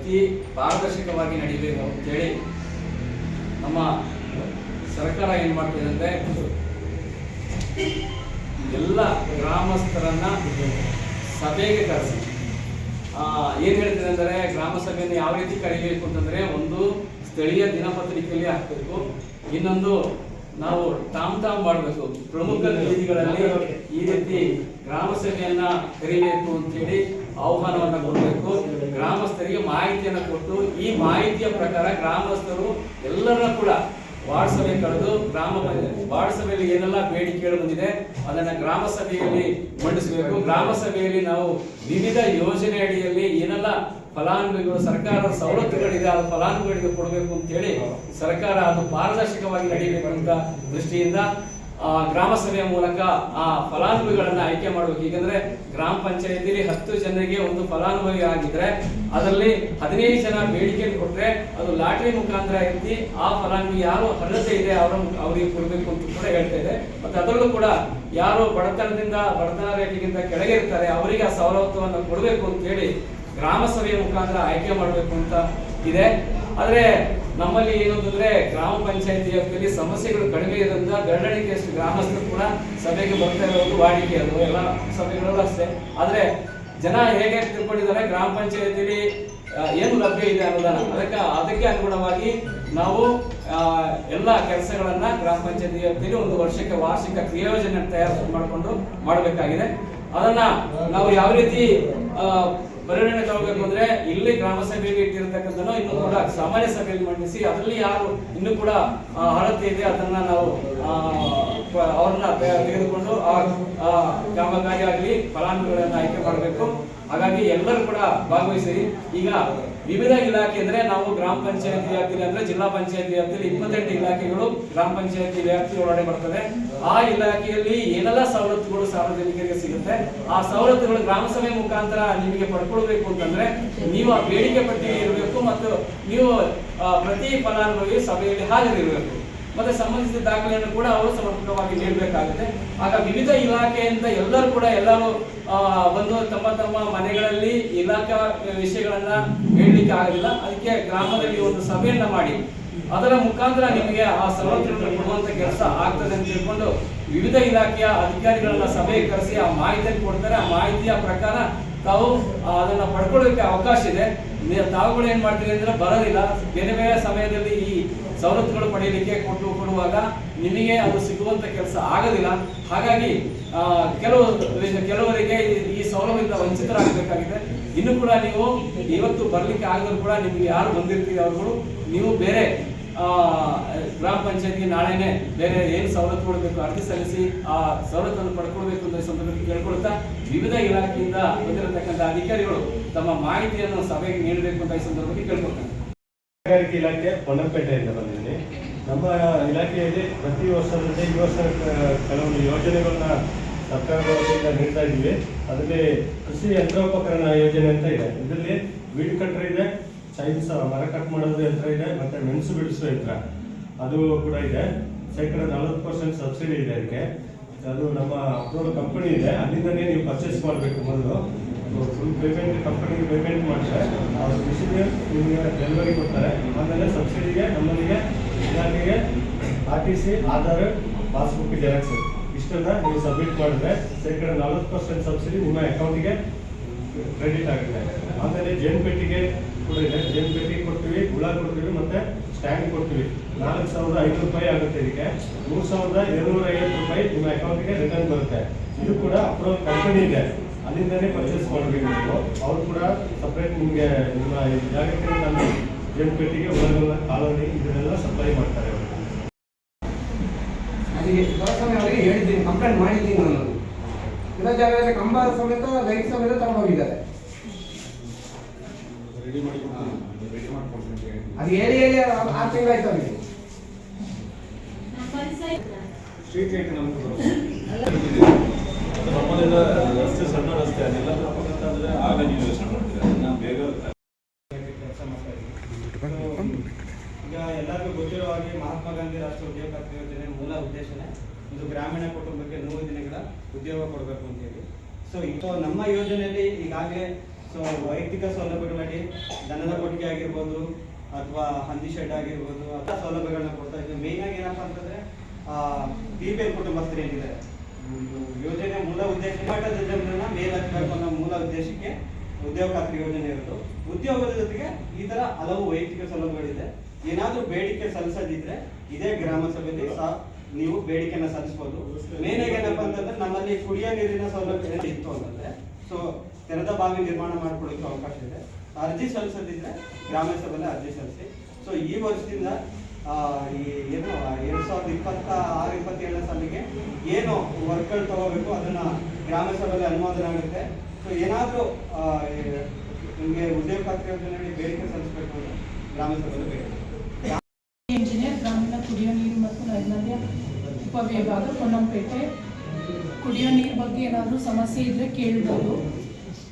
ಅತಿ ಪಾರದರ್ಶಕವಾಗಿ ನಡೀಬೇಕು ಅಂತೇಳಿ ನಮ್ಮ ಸರ್ಕಾರ ಏನು ಮಾಡ್ತಿದೆ ಅಂದರೆ ಎಲ್ಲ ಗ್ರಾಮಸ್ಥರನ್ನ ಸಭೆಗೆ ಕರೆಸಿ ಏನು ಹೇಳ್ತಿದೆ ಅಂದರೆ ಗ್ರಾಮ ಸಭೆಯನ್ನು ಯಾವ ರೀತಿ ಕರೀಬೇಕು ಅಂತಂದರೆ ಒಂದು ಸ್ಥಳೀಯ ದಿನಪತ್ರಿಕೆಯಲ್ಲಿ ಹಾಕಬೇಕು, ಇನ್ನೊಂದು ನಾವು ಟಾಮ್ ಮಾಡಬೇಕು, ಪ್ರಮುಖ ಬೀದಿಗಳಲ್ಲಿ ಈ ರೀತಿ ಗ್ರಾಮ ಸಭೆಯನ್ನ ಕರೀಬೇಕು ಅಂತೇಳಿ ಆಹ್ವಾನವನ್ನು ಕೊಡಬೇಕು. ಗ್ರಾಮಸ್ಥರಿಗೆ ಮಾಹಿತಿಯನ್ನು ಕೊಟ್ಟು ಈ ಮಾಹಿತಿಯ ಪ್ರಕಾರ ಗ್ರಾಮಸ್ಥರು ಎಲ್ಲರನ್ನ ಕೂಡ ವಾರ್ಡ್ ಸಭೆ ಕರೆದು ವಾರ್ಡ್ ಸಭೆಯಲ್ಲಿ ಏನೆಲ್ಲ ಬೇಡಿಕೆಗಳು ಬಂದಿದೆ ಅದನ್ನ ಗ್ರಾಮ ಸಭೆಯಲ್ಲಿ ಮಂಡಿಸಬೇಕು. ಗ್ರಾಮ ಸಭೆಯಲ್ಲಿ ನಾವು ವಿವಿಧ ಯೋಜನೆ ಅಡಿಯಲ್ಲಿ ಏನೆಲ್ಲ ಫಲಾನುಭವಿಗಳು ಸರ್ಕಾರದ ಸವಲತ್ತುಗಳಿದೆ ಅದು ಫಲಾನುಭವಿಗಳಿಗೆ ಕೊಡಬೇಕು ಅಂತೇಳಿ ಸರ್ಕಾರ ಅದು ಪಾರದರ್ಶಕವಾಗಿ ನಡೀಬೇಕು ಅಂತ ದೃಷ್ಟಿಯಿಂದ ಗ್ರಾಮ ಸಭೆಯ ಮೂಲಕ ಆ ಫಲಾನುಭವಿಗಳನ್ನ ಆಯ್ಕೆ ಮಾಡಬೇಕು. ಈಗಂದ್ರೆ ಗ್ರಾಮ ಪಂಚಾಯತಿಲಿ 10 ಜನರಿಗೆ ಒಂದು ಫಲಾನುಭವಿ ಆಗಿದ್ರೆ ಅದರಲ್ಲಿ 15 ಜನ ಬೇಡಿಕೆ ಕೊಟ್ರೆ ಅದು ಲಾಟರಿ ಮುಖಾಂತರ ಎತ್ತಿ ಆ ಫಲಾನುಭವಿ ಯಾರು ಅರ್ಹತೆ ಇದೆ ಅವರಿಗೆ ಕೊಡಬೇಕು ಅಂತ ಕೂಡ ಹೇಳ್ತಾ ಇದೆ. ಮತ್ತೆ ಅದರಲ್ಲೂ ಕೂಡ ಯಾರು ಬಡತನ ರೇಖೆಗಿಂತ ಕೆಳಗೆ ಇರ್ತಾರೆ ಅವರಿಗೆ ಆ ಸವಲತ್ತುವನ್ನು ಕೊಡಬೇಕು ಅಂತ ಹೇಳಿ ಗ್ರಾಮ ಸಭೆಯ ಮುಖಾಂತರ ಆಯ್ಕೆ ಮಾಡಬೇಕು ಅಂತ ಇದೆ. ಆದ್ರೆ ನಮ್ಮಲ್ಲಿ ಏನಂತಂದ್ರೆ ಗ್ರಾಮ ಪಂಚಾಯತಿ ವ್ಯಾಪ್ತಿಯಲ್ಲಿ ಸಮಸ್ಯೆಗಳು ಕಡಿಮೆ ಇರೋದ್ರಿಂದ ಬೆರಳಿಕೆಯಷ್ಟು ಗ್ರಾಮಸ್ಥರು ಕೂಡ ಸಭೆಗೆ ಬರ್ತಾ ಇರೋದು ವಾಡಿಕೆ, ಅದು ಎಲ್ಲ ಸಭೆಗಳಲ್ಲೂ ಅಷ್ಟೇ. ಆದ್ರೆ ಜನ ಹೇಗೆ ತಿಳ್ಕೊಂಡಿದ್ದಾರೆ ಗ್ರಾಮ ಪಂಚಾಯತಿಯಲ್ಲಿ ಏನು ಲಭ್ಯ ಇದೆ ಅನುದಾನ ಅದಕ್ಕೆ ಅನುಗುಣವಾಗಿ ನಾವು ಎಲ್ಲ ಕೆಲಸಗಳನ್ನ ಗ್ರಾಮ ಪಂಚಾಯತಿ ವ್ಯಾಪ್ತಿಯಲ್ಲಿ ಒಂದು ವರ್ಷಕ್ಕೆ ವಾರ್ಷಿಕ ಕ್ರಿಯೋಜನೆ ತಯಾರು ಮಾಡಿಕೊಂಡು ಮಾಡಬೇಕಾಗಿದೆ. ಅದನ್ನ ನಾವು ಯಾವ ರೀತಿ ಪರಿಗಣನೆ ತಗೋಬೇಕು ಅಂದ್ರೆ ಇಲ್ಲಿ ಗ್ರಾಮ ಸಭೆಯಲ್ಲಿ ಇಟ್ಟಿರತಕ್ಕಂಥ ಇನ್ನು ಕೂಡ ಸಾಮಾನ್ಯ ಸಭೆಯಲ್ಲಿ ಮಂಡಿಸಿ ಅದರಲ್ಲಿ ಯಾರು ಇನ್ನು ಕೂಡ ಅರ್ಹತೆ ಇದೆ ಅದನ್ನ ನಾವು ಅವ್ರನ್ನ ತೆಗೆದುಕೊಂಡು ಕಾಮಗಾರಿ ಆಗಲಿ ಫಲಾನುಭವಿಗಳನ್ನ ಆಯ್ಕೆ ಮಾಡಬೇಕು. ಹಾಗಾಗಿ ಎಲ್ಲರೂ ಕೂಡ ಭಾಗವಹಿಸಿ. ಈಗ ವಿವಿಧ ಇಲಾಖೆ ಅಂದ್ರೆ ನಾವು ಗ್ರಾಮ ಪಂಚಾಯತಿ ವ್ಯಾಪ್ತಿಯಲ್ಲಿ ಅಂದ್ರೆ ಜಿಲ್ಲಾ ಪಂಚಾಯತಿ ವ್ಯಾಪ್ತಿಯಲ್ಲಿ 28 ಇಲಾಖೆಗಳು ಗ್ರಾಮ ಪಂಚಾಯತಿ ವ್ಯಾಪ್ತಿ ಒಳಗಡೆ ಬರ್ತದೆ. ಆ ಇಲಾಖೆಯಲ್ಲಿ ಏನೆಲ್ಲ ಸವಲತ್ತುಗಳು ಸಾರ್ವಜನಿಕರಿಗೆ ಸಿಗುತ್ತೆ ಆ ಸವಲತ್ತುಗಳು ಗ್ರಾಮ ಸಭೆ ಮುಖಾಂತರ ನಿಮಗೆ ಪಡ್ಕೊಳ್ಬೇಕು ಅಂತಂದ್ರೆ ನೀವು ಆ ಬೇಡಿಕೆ ಪಟ್ಟಿ ಇರಬೇಕು ಮತ್ತು ನೀವು ಪ್ರತಿ ಫಲಾನುಭವಿ ಸಭೆಯಲ್ಲಿ ಹಾಜರಿರಬೇಕು. ಮತ್ತೆ ಸಂಬಂಧಿಸಿದ ದಾಖಲೆಯನ್ನು ಕೂಡ ಅವರು ಸಮರ್ಪಕವಾಗಿ ನೀಡಬೇಕಾಗುತ್ತೆ. ಆಗ ವಿವಿಧ ಇಲಾಖೆಯಿಂದ ಎಲ್ಲರೂ ಬಂದು ತಮ್ಮ ಮನೆಗಳಲ್ಲಿ ಇಲಾಖಾ ವಿಷಯಗಳನ್ನ ಹೇಳಲಿಕ್ಕೆ ಆಗೋದಿಲ್ಲ. ಅದಕ್ಕೆ ಗ್ರಾಮದಲ್ಲಿ ಒಂದು ಸಭೆಯನ್ನ ಮಾಡಿ ಅದರ ಮುಖಾಂತರ ನಿಮಗೆ ಆ ಸವಲತ್ತುಗಳನ್ನು ಕೊಡುವಂತ ಕೆಲಸ ಆಗ್ತದೆ ಅಂತ ತಿಳ್ಕೊಂಡು ವಿವಿಧ ಇಲಾಖೆಯ ಅಧಿಕಾರಿಗಳನ್ನ ಸಭೆಗೆ ಕರೆಸಿ ಆ ಮಾಹಿತಿಯನ್ನು ಕೊಡ್ತಾರೆ. ಆ ಮಾಹಿತಿಯ ಪ್ರಕಾರ ತಾವು ಅದನ್ನ ಪಡ್ಕೊಳ್ಳೋಕೆ ಅವಕಾಶ ಇದೆ. ತಾವುಗಳು ಏನ್ ಮಾಡ್ತೀರಿ ಅಂದ್ರೆ ಬರೋದಿಲ್ಲ, ಬೇರೆ ಸಮಯದಲ್ಲಿ ಈ ಸವಲತ್ತುಗಳು ಪಡೆಯಲಿಕ್ಕೆ ಕೊಡುವಾಗ ನಿಮಗೆ ಅದು ಸಿಗುವಂತ ಕೆಲಸ ಆಗೋದಿಲ್ಲ. ಹಾಗಾಗಿ ಕೆಲವರಿಗೆ ಈ ಸೌಲಭ್ಯದಿಂದ ವಂಚಿತರಾಗಬೇಕಾಗಿದೆ. ಇನ್ನು ಕೂಡ ನೀವು ಇವತ್ತು ಬರ್ಲಿಕ್ಕೆ ಆಗದ್ರು ಕೂಡ ನಿಮ್ಗೆ ಯಾರು ಬಂದಿರ್ತೀವಿ ಅವ್ರುಗಳು ನೀವು ಬೇರೆ ಗ್ರಾಮ ಪಂಚಾಯತ್ಗೆ ನಾಳೆನೆ ಬೇರೆ ಏನು ಸವಲತ್ತುಗಳು ಬೇಕು ಅರ್ಜಿ ಸಲ್ಲಿಸಿ ಆ ಸವಲತ್ತನ್ನು ಪಡ್ಕೊಳ್ಬೇಕು ಅಂತ ಸಂದರ್ಭದಲ್ಲಿ ಕೇಳ್ಕೊಳ್ತಾ ವಿವಿಧ ಇಲಾಖೆಯಿಂದ ಬಂದಿರತಕ್ಕಂಥ ಅಧಿಕಾರಿಗಳು ತಮ್ಮ ಮಾಹಿತಿಯನ್ನು ಸಭೆಗೆ ನೀಡಬೇಕು ಅಂತ ಈ ಸಂದರ್ಭದಲ್ಲಿ ಕೇಳ್ಕೊಳ್ತಾರೆ. ಕೈಗಾರಿಕೆ ಇಲಾಖೆ ಹೊನ್ನಪೇಟೆಯಿಂದ ಬಂದಿದ್ದೀನಿ. ನಮ್ಮ ಇಲಾಖೆಯಲ್ಲಿ ಪ್ರತಿ ವರ್ಷದಂತೆ ಈ ವರ್ಷ ಕೆಲವೊಂದು ಯೋಜನೆಗಳನ್ನ ಸರ್ಕಾರದ ವತಿಯಿಂದ ನೀಡ್ತಾ ಇದ್ದೀವಿ. ಅದರಲ್ಲಿ ಕೃಷಿ ಯಂತ್ರೋಪಕರಣ ಯೋಜನೆ ಅಂತ ಇದೆ. ಇದರಲ್ಲಿ ವೀಡ್ ಕಟ್ರ್ ಇದೆ, ಚೈನ್ಸ್ ಮರ ಕಟ್ ಮಾಡೋದು ಯಂತ್ರ ಇದೆ, ಮತ್ತೆ ಮೆಣಸು ಬಿಡಿಸುವ ಯಂತ್ರ ಅದು ಕೂಡ ಇದೆ. ಶೇಕಡ 40% ಸಬ್ಸಿಡಿ ಇದೆ ಅದಕ್ಕೆ. ಅದು ನಮ್ಮ ಅಪ್ರೂವಲ್ ಕಂಪನಿ ಇದೆ, ಅಲ್ಲಿಂದನೇ ನೀವು ಪರ್ಚೇಸ್ ಮಾಡಬೇಕು. ಮೊದಲು ಫುಲ್ ಪೇಮೆಂಟ್ ಕಂಪನಿಗೆ ಪೇಮೆಂಟ್ ಮಾಡಿದ್ರೆ ಅವರು ಕೃಷಿಗೆ ನಿಮಗೆ ಡೆಲಿವರಿ ಕೊಡ್ತಾರೆ. ಆಮೇಲೆ ಸಬ್ಸಿಡಿಗೆ ನಮ್ಮಲ್ಲಿಗೆ ಇಲಾಖೆಗೆ RTC, ಆಧಾರ್, ಪಾಸ್ಬುಕ್ ಜೆರಾಕ್ಸ್ ಇಷ್ಟನ್ನ ನೀವು ಸಬ್ಮಿಟ್ ಮಾಡಿದ್ರೆ ಶೇಕಡ 40% ಸಬ್ಸಿಡಿ ನಿಮ್ಮ ಅಕೌಂಟಿಗೆ ಕ್ರೆಡಿಟ್ ಆಗುತ್ತೆ. ಆಮೇಲೆ ಜೇನು ಪೆಟ್ಟಿಗೆ ಕೂಡ ಇದೆ, ಜೇನು ಪೆಟ್ಟಿಗೆ ಕೊಡ್ತೀವಿ, ಹುಳ ಕೊಡ್ತೀವಿ, ಮತ್ತೆ ಸ್ಟ್ಯಾಂಡ್ ಕೊಡ್ತೀವಿ. 4,500 ರೂಪಾಯಿ ಆಗುತ್ತೆ. ಇದಕ್ಕೆ 3,250 ರೂಪಾಯಿ ನಿಮ್ಮ ಅಕೌಂಟಿಗೆ ರಿಟರ್ನ್ ಬರುತ್ತೆ. ಇದು ಕೂಡ ಅಪ್ರೂವಲ್ ಕಂಪನಿ ಇದೆ, ಅಲ್ಲಿಂದನೇ ಪರ್ಚೇಸ್ ಮಾಡಬೇಕು ನೀವು. ಅವರು ಕೂಡ ಸಪ್ರೇಟ್ ನಿಮಗೆ ನಿಮ್ಮ ಜಾಗಕ್ಕೆ ತಂದು ಜೇನು ಪೆಟ್ಟಿಗೆ, ಹುಳಗಳ ಕಾಲೋನಿ ಇದನ್ನೆಲ್ಲ ಸಪ್ಲೈ ಮಾಡ್ತಾರೆ. ಅವರಿಗೆ ಹೇಳಿದ್ದೀನಿ, ಕಂಪ್ಲೇಂಟ್ ಮಾಡಿದ್ದೀನಿ ನಾನು. ಇರೋ ಜಾಗದಲ್ಲಿ ಕಂಬ ಸಮೇತ ಲೈಟ್ ಸಮೇತ ತಗೊಂಡೋಗಿದ್ದಾರೆ. ಅದು ಹೇಳಿ 6 ತಿಂಗಳಾಯ್ತು ಅವರಿಗೆ. ಸ್ಟ್ರೀಟ್ ಲೈಟ್ ನಮ್ಮದೆಲ್ಲ ರಸ್ತೆ ಸಣ್ಣ ರಸ್ತೆ ಅದೆಲ್ಲ ಅಂತಂದ್ರೆ ಆಗ ನೀವು ಯೋಚನೆ ಮಾಡ್ತೀರಾ ನಾವು ಬೇಗ ಕೆಲಸ ಮಾಡ್ತಾ ಇದ್ದೀವಿ. ಈಗ ಎಲ್ಲರಿಗೂ ಗೊತ್ತಿರೋ ಹಾಗೆ ಮಹಾತ್ಮ ಗಾಂಧಿ ರಾಷ್ಟ್ರೀಯ ಉದ್ಯೋಗ ಖಾತ್ರಿ ಯೋಜನೆ ಮೂಲ ಉದ್ದೇಶನೇ ಒಂದು ಗ್ರಾಮೀಣ ಕುಟುಂಬಕ್ಕೆ 100 ದಿನಗಳ ಉದ್ಯೋಗ ಕೊಡಬೇಕು ಅಂತೇಳಿ. ಸೊ ನಮ್ಮ ಯೋಜನೆಯಲ್ಲಿ ಈಗಾಗಲೇ ಸೊ ವೈಯಕ್ತಿಕ ಸೌಲಭ್ಯಗಳಲ್ಲಿ ದನದ ಕೊಟ್ಟಿಗೆ ಆಗಿರ್ಬೋದು ಅಥವಾ ಹಂದಿ ಶೆಡ್ ಆಗಿರ್ಬೋದು ಅಂತ ಸೌಲಭ್ಯಗಳನ್ನ ಕೊಡ್ತಾ ಇದ್ದೀವಿ. ಮೇಯ್ನ್ ಆಗಿ ಏನಪ್ಪ ಅಂತಂದ್ರೆ BPL ಕುಟುಂಬಸ್ಥರು ಏನಿದ್ದಾರೆ ಯೋಜನೆ ಮೂಲ ಉದ್ದೇಶ ಮಟ್ಟದ ಜನರನ್ನ ಮೇಲಾಗಬೇಕು ಅನ್ನೋ ಮೂಲ ಉದ್ದೇಶಕ್ಕೆ ಉದ್ಯೋಗ ಖಾತ್ರಿ ಯೋಜನೆ ಇರೋದು. ಉದ್ಯೋಗದ ಜೊತೆಗೆ ಈ ತರ ಹಲವು ವೈಯಕ್ತಿಕ ಸೌಲಭ್ಯಗಳಿದೆ. ಏನಾದ್ರೂ ಬೇಡಿಕೆ ಸಲ್ಲಿಸದಿದ್ರೆ ಇದೇ ಗ್ರಾಮ ಸಭೆಯಲ್ಲಿ ನೀವು ಬೇಡಿಕೆನ ಸಲ್ಲಿಸಬಹುದು. ಮೇನ್ ಆಗಿ ಏನಪ್ಪ ಅಂತಂದ್ರೆ ನಮ್ಮಲ್ಲಿ ಕುಡಿಯೋ ನೀರಿನ ಸೌಲಭ್ಯ ಇತ್ತು ಅಂತಂದ್ರೆ ಸೊ ತೆರೆದ ಬಾವಿ ನಿರ್ಮಾಣ ಮಾಡ್ಕೊಳ್ಳಿಕ್ಕೆ ಅವಕಾಶ ಇದೆ. ಅರ್ಜಿ ಸಲ್ಲಿಸದಿದ್ರೆ ಗ್ರಾಮ ಸಭೆಯಲ್ಲಿ ಅರ್ಜಿ ಸಲ್ಲಿಸಿ. ಸೊ ಈ ವರ್ಷದಿಂದ ಈ ಏನು 2026-27 ಸಾಲಿಗೆ ಏನು ವರ್ಕ್ಗಳು ತಗೋಬೇಕು ಅದನ್ನ ಗ್ರಾಮ ಸಭೆಯಲ್ಲಿ ಅನುಮೋದನೆ ಆಗುತ್ತೆ. ಸೊ ಏನಾದರೂ ನಿಮಗೆ ಉದ್ಯೋಗ ಖಾತ್ರಿ ಯೋಜನೆಯಲ್ಲಿ ಬೇಡಿಕೆ ಸಲ್ಲಿಸಬೇಕು ಅಂದ್ರೆ ಗ್ರಾಮ ಸಭೆಯಲ್ಲಿ ಬೇಡಿಕೆ. ಇಂಜಿನಿಯರ್ ಗ್ರಾಮೀಣ ಕುಡಿಯೋ ನೀರು ಮತ್ತು ನೈರ್ಮಲ್ಯ ಉಪವಿಭಾಗ ಪೊನ್ನಂಪೇಟೆ. ಕುಡಿಯೋ ನೀರು ಬಗ್ಗೆ ಏನಾದರೂ ಸಮಸ್ಯೆ ಇದ್ದರೆ ಕೇಳ್ಬೋದು.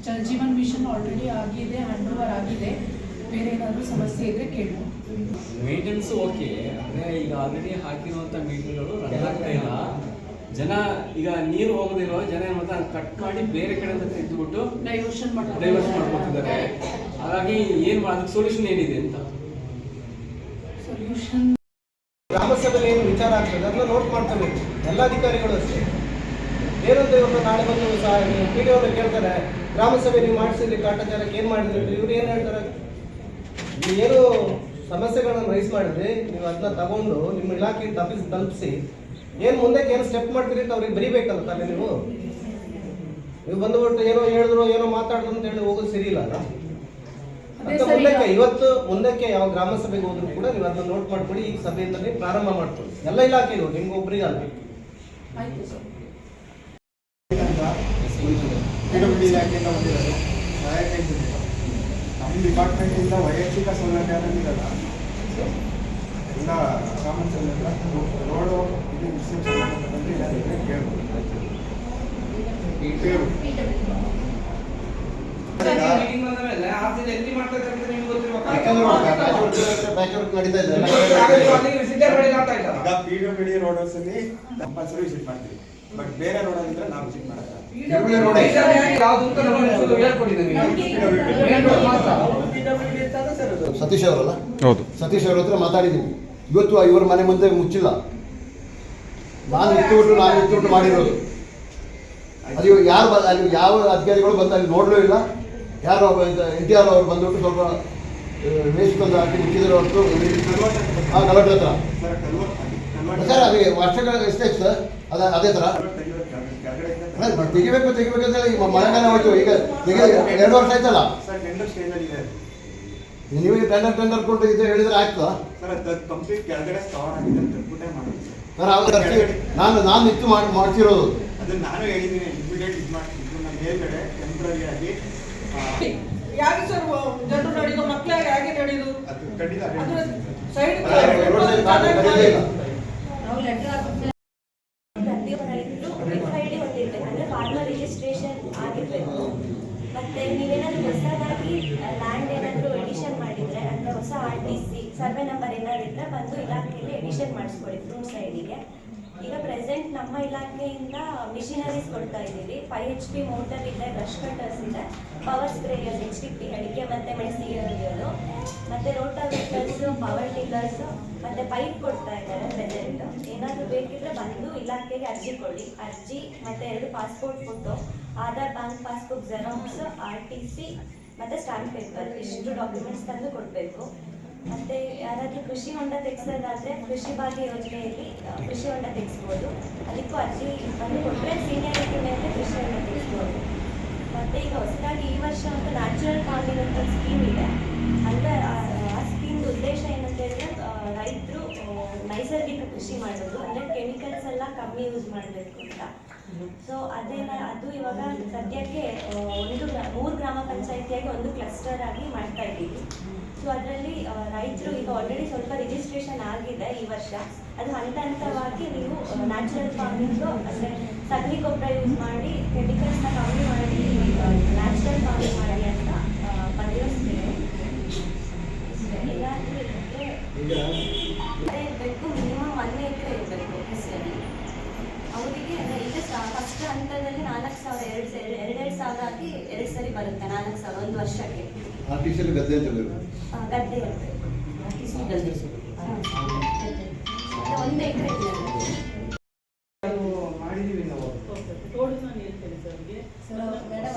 ಜಲ್ ಜೀವನ್ ಮಿಷನ್ ಆಲ್ರೆಡಿ ಆಗಿದೆ, ಹ್ಯಾಂಡ್ ಓವರ್ ಆಗಿದೆ. ಬೇರೆ ಏನಾದರೂ ಸಮಸ್ಯೆ ಇದ್ದರೆ ಕೇಳ್ಬೋದು. ಮೇಂಟೆನೆನ್ಸ್ ಓಕೆ, ಅಂದರೆ ಈಗ ಆಲ್ರೆಡಿ ಹಾಕಿರುವಂಥ ಮೀಟರ್ಗಳು ರನ್ ಆಗ್ತಾ ಇಲ್ಲ. ಜನ ಈಗ ನೀರು ಹೋಗದಿರೋ ಜನ ಏನು ಮಾಡ್ತಾರೆ, ಕಟ್ ಮಾಡಿ ಬೇರೆ ಕಡೆ ಅಂತ ತೆಗೆದುಬಿಟ್ಟು ಡೈವರ್ಷನ್ ಮಾಡ್ಕೊತಿದ್ದಾರೆ. ಹಾಗಾಗಿ ಏನು ಅದಕ್ಕೆ ಸೊಲ್ಯೂಷನ್ ಏನಿದೆ ಅಂತ ಸೊಲ್ಯೂಷನ್ ಗ್ರಾಮ ಸಭೆಯಲ್ಲಿ ಏನು ವಿಚಾರ ಆಗ್ತದೆ ಅದನ್ನ ನೋಟ್ ಮಾಡ್ಕೋಬೇಕು ಎಲ್ಲ ಅಧಿಕಾರಿಗಳು ಅಷ್ಟೇ. ಏನಂತ ಇವರು ನಾಳೆ ಬಂದು PDO ಕೇಳ್ತಾರೆ, ಗ್ರಾಮ ಸಭೆ ನೀವು ಮಾಡಿಸಿದ್ರಿ ಕಾಟಾಚಾರಕ್ಕೆ ಏನು ಮಾಡಿದ್ರಿ, ಇವ್ರು ಏನು ಹೇಳ್ತಾರೆ, ನೀವು ಏನು ಸಮಸ್ಯೆಗಳನ್ನು ರೈಸ್ ಮಾಡಿದ್ರಿ ನೀವು ಅದನ್ನ ತಗೊಂಡು ನಿಮ್ಮ ಇಲಾಖೆಗೆ ತಲುಪಿಸಿ ಏನು ಮುಂದಕ್ಕೆ ಏನು ಸ್ಟೆಪ್ ಮಾಡ್ತೀರಿ ಅಂತ ಅವ್ರಿಗೆ ಬರೀಬೇಕಲ್ಲ ತಾನೇ. ನೀವು ಬಂದುಬಿಟ್ಟು ಏನೋ ಹೇಳಿದ್ರು ಏನೋ ಮಾತಾಡಿದ್ರು ಅಂತ ಹೇಳಿ ಹೋಗೋದು ಸರಿ ಇಲ್ಲ ಅಲ್ಲ. ಮತ್ತೆ ಮುಂದಕ್ಕೆ ಇವತ್ತು ಮುಂದಕ್ಕೆ ಯಾವ ಗ್ರಾಮ ಸಭೆಗೆ ಹೋದ್ರು ಕೂಡ ನೀವು ಅದನ್ನ ನೋಟ್ ಮಾಡ್ಕೊಳ್ಳಿ. ಈ ಸಭೆಯಿಂದಲೇ ಪ್ರಾರಂಭ ಮಾಡ್ಕೊಳ್ಳಿ ಎಲ್ಲ ಇಲಾಖೆಗೂ, ನಿಮ್ಗೆ ಒಬ್ಬರಿಗೆ ಅಲ್ಲ. ಆಯಿತು ಸರ್. PWD ಇಲಾಖೆಯಿಂದ ಬಂದಿದ್ದಾರೆ ಸಹಾಯಕ ಇಂಜಿನಿಯರ್. ನಮ್ಮ ಡಿಪಾರ್ಟ್ಮೆಂಟಿಂದ ವೈಯಕ್ತಿಕ ಸೌಲಭ್ಯ ಅನ್ನೋದಿರಲ್ಲ. ಎಲ್ಲ ಸಾಮಾನ್ಯ ರೋಡು ಇದು ವಿಷಯ ಸಂಬಂಧಪಟ್ಟಂತೆ ಇಲಾಖೆಗೆ ಕೇಳ್ಬೋದು. ಈಗ PWD ರೋಡ್ಸ್ ಅಲ್ಲಿ ಕಂಪಲ್ಸರಿ ವಿಸಿಟ್ ಮಾಡ್ತೀವಿ. ಬಟ್ ಬೇರೆ ರೋಡ್ ಅಂದ್ರೆ ನಾವು ವಿಸಿಟ್ ಮಾಡಲ್ಲ. ಸತೀಶ್ ಅವರಲ್ಲ? ಹೌದು, ಸತೀಶ್ ಅವ್ರ ಹತ್ರ ಮಾತಾಡಿದ್ದೀನಿ. ಇವತ್ತು ಇವ್ರ ಮನೆ ಮುಂದೆ ಮುಚ್ಚಿಲ್ಲ, ನಾನು ಇತ್ತು ಮಾಡಿರೋದು. ಅದು ಯಾರು ಅಲ್ಲಿ ಯಾವ ಅಧಿಕಾರಿಗಳು ಬಂದು ಅಲ್ಲಿ ನೋಡಲೂ ಇಲ್ಲ. ಯಾರು NTR ಅವರು ಬಂದ್ಬಿಟ್ಟು ಸ್ವಲ್ಪ ವೇಸ್ಟ್ ತಂದು ಹಾಕಿ ಮುಚ್ಚಿದ್ರು ಹೊರತು ಗಲಾಟೆ ಹತ್ರ ಸರ್. ಅದು ವರ್ಷಗಳ ಎಷ್ಟಾಯ್ತು ಸರ್? ಅದೇ ಥರ ತೆಗಿಬೇಕಂತ ಹೇಳಿ ಮಳೆಗಾಲ ಹೋಯ್ತು. ಈಗ 2 ವರ್ಷ ಆಯ್ತಲ್ಲ. ನೀವು ಟೆಂಡರ್ ಕೊಟ್ಟು ಇದು ಹೇಳಿದ್ರೆ ಆಗ್ತದಾ ಸರ್? ನಾನು ಇತ್ತು ಮಾಡ್ತಿರೋದು ಅದನ್ನ ನಾನು ಹೇಳಿದ್ದೀನಿ. ಇಮಿಡಿಯೇಟ್ ಇದು ಮಾಡ್ತಿದ್ದು ನಮ್ಮ ಮೇಲ್ಗಡೆ ಟೆಂಪ್ರರಿ ಆಗಿ ಯಾಕೆ ಸರ್ ಜನರು ನಡೆದು ಮಕ್ಕಳಿಗೆ ಹೇಗೆ ನಡೆದು ಅದು ಖಂಡಿತ ಸೈಡ್ ನಾವು ಲೆಟರ್ ಪ್ರತಿಯೊಬ್ಬರಿಗೂ FID ಹೊಂದಿರ್ಬೇಕು, ಅಂದ್ರೆ ಫಾರ್ಮರ್ ರಿಜಿಸ್ಟ್ರೇಷನ್ ಆಗಿರ್ಬೇಕು. ಮತ್ತೆ ನೀವೇನಾದ್ರೂ ಹೊಸದಾಗಿ ಲ್ಯಾಂಡ್ ಏನಾದರೂ ಎಡಿಷನ್ ಮಾಡಿದ್ರೆ ಅಂದ್ರೆ ಹೊಸ RTC ಸರ್ವೆ ನಂಬರ್ ಏನಾದ್ರು ಇದ್ರೆ ಬಂದು ಇಲಾಖೆಯಲ್ಲಿ ಎಡಿಷನ್ ಮಾಡಿಸ್ಕೊಳ್ಳಿ ಫ್ರೂಟ್ ಸೈಡಿಗೆ. ಈಗ ಪ್ರೆಸೆಂಟ್ ನಮ್ಮ ಇಲಾಖೆಯಿಂದ ಮಿಷಿನರೀಸ್ ಕೊಡ್ತಾ ಇದ್ದೀವಿ. 5 HP ಮೋಟರ್ ಇದೆ, ಬ್ರಷ್ ಕಟರ್ಸ್ ಇದೆ, ಪವರ್ ಸ್ಪ್ರೇಯರ್ಸ್ HTP ಅಡಿಕೆ ಮತ್ತೆ ಮೆಣಸಿಗೆ ಹೊಡೆಯೋದು, ಮತ್ತೆ ರೋಟಾವೇಟರ್ಸ್, ಪವರ್ ಟಿಲ್ಲರ್ಸ್, ಮತ್ತೆ ಪೈಪ್ ಕೊಡ್ತಾ ಇದ್ದಾರೆ ಪ್ರೆಸೆಂಟ್. ಏನಾದರೂ ಬೇಕಿದ್ರೆ ಬಂದು ಇಲಾಖೆಗೆ ಅರ್ಜಿ ಕೊಡಿ. ಅರ್ಜಿ ಮತ್ತೆ 2 passport photo, Aadhaar, bank passbook xerox, RTC ಮತ್ತೆ ಸ್ಟಾಂಪ್ ಪೇಪರ್, ಇಷ್ಟು ಡಾಕ್ಯುಮೆಂಟ್ಸ್ ತಂದು ಕೊಡಬೇಕು. ಮತ್ತೆ ಯಾರಾದರೂ ಕೃಷಿ ಹೊಂಡ ತೆಗೆಸೋದಾದ್ರೆ ಕೃಷಿ ಭಾಗ್ಯ ಯೋಜನೆಯಲ್ಲಿ ಕೃಷಿ ಹೊಂಡ ತೆಗೆಸ್ಬೋದು. ಅದಕ್ಕೂ ಅರ್ಜಿ ಬಂದು ಕೊಟ್ಟರೆ ಸೀನಿಯಾರಿಟಿ ಮೇಲೆ ಕೃಷಿ ಹೊಂಡ ತೆಗೆಸ್ಬೋದು. ಮತ್ತೆ ಈಗ ಹೊಸದಾಗಿ ಈ ವರ್ಷ ಒಂದು ನ್ಯಾಚುರಲ್ ಫಾರ್ಮಿಂಗ್ ಅಂತ ಸ್ಕೀಮ್ ಇದೆ. ಅಂದರೆ ಆ ಸ್ಕೀಮ್ದು ಉದ್ದೇಶ ಏನಂತ ಹೇಳಿದ್ರೆ ರೈತರು ನೈಸರ್ಗಿಕ ಕೃಷಿ ಮಾಡೋದು, ಅಂದರೆ ಕೆಮಿಕಲ್ಸ್ ಎಲ್ಲ ಕಮ್ಮಿ ಯೂಸ್ ಮಾಡಬೇಕು ಅಂತ. ಸೊ ಅದು ಇವಾಗ ಸದ್ಯಕ್ಕೆ 3 ಗ್ರಾಮ ಪಂಚಾಯಿತಿಯಾಗಿ ಒಂದು ಕ್ಲಸ್ಟರ್ ಆಗಿ ಮಾಡ್ತಾ ಇದ್ದೀವಿ. ಸೊ ಅದರಲ್ಲಿ ರೈತರು ಈಗ ಆಲ್ರೆಡಿ ಸ್ವಲ್ಪ ರಿಜಿಸ್ಟ್ರೇಷನ್ ಆಗಿದೆ ಈ ವರ್ಷ. ಅದು ಹಂತವಾಗಿ ನೀವು ನ್ಯಾಚುರಲ್ ಫಾರ್ಮಿಂಗು ಅಂದರೆ ಸಗಣಿ ಗೊಬ್ಬರ ಯೂಸ್ ಮಾಡಿ ಕೆಮಿಕಲ್ಸ್ನ ಕಮ್ಮಿ ಮಾಡಿ ನ್ಯಾಚುರಲ್ ಫಾರ್ಮಿಂಗ್ ಮಾಡಿ ಅಂತ ಬರೆಯೋಸ್ತೇವೆ. ಏನಾದರೂ ಇರಬೇಕು, ಮಿನಿಮಮ್ 1 ಎಕರೆ ಇರಬೇಕು ಹೆಸರಲ್ಲಿ. ಅವರಿಗೆ ಈಗ ಫಸ್ಟ್ ಹಂತದಲ್ಲಿ 4,000 2,000 ಹಾಕಿ 2 ಸರಿ ಬರುತ್ತೆ, 4 ಸಾವಿರ 1 ವರ್ಷಕ್ಕೆ. ಆರ್ಟಿಫಿಷಿಯಲ್ ಗದ್ದೆ ಅಂತ ಹೇಳಿದ್ರು. ಗದ್ದೆ ಇರುತ್ತೆ. ಮತ್ತೆ 1 ಎಕರೆ ಇದೆ. ಮಾಡಿದೀವಿ ನಾವು. ತೋಡಿನ ನೀರು ತಿಳಿಸೋರಿಗೆ ಮೇಡಮ್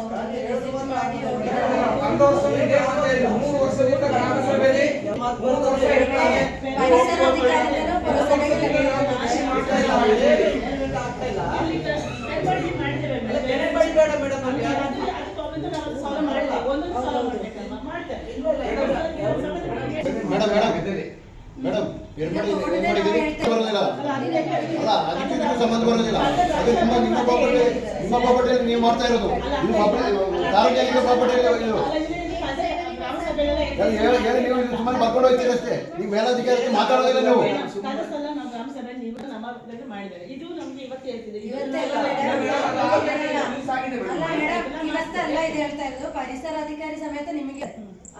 ಬರೋದಿಲ್ಲ ಅಲ್ಲ, ಅದಕ್ಕೆ ಇದಕ್ಕೂ ಸಂಬಂಧ ಬರೋದಿಲ್ಲ. ಅದು ನಿಮ್ಮ ಪ್ರಾಪರ್ಟಿ ನೀವು ಮಾಡ್ತಾ ಇರೋದು. ನಿಮ್ಮ ಸಾರ್ವಜನಿಕ ಪ್ರಾಪರ್ಟಿ ಇದು ಹೇಳಿ ನೀವು ಇದು ಸುಮ್ಮನೆ ಬರ್ಕೊಂಡು ಹೋಗ್ತೀರಿ ಅಷ್ಟೇ. ನೀವು ಮೇಲಾಧಿಕಾರಕ್ಕೆ ಮಾತಾಡೋದಿಲ್ಲ ನೀವು. ಇವತ್ತೆಲ್ಲ ಇದು ಹೇಳ್ತಾ ಇರೋದು ಪರಿಸರ ಅಧಿಕಾರಿ ಸಮೇತ ನಿಮಗೆ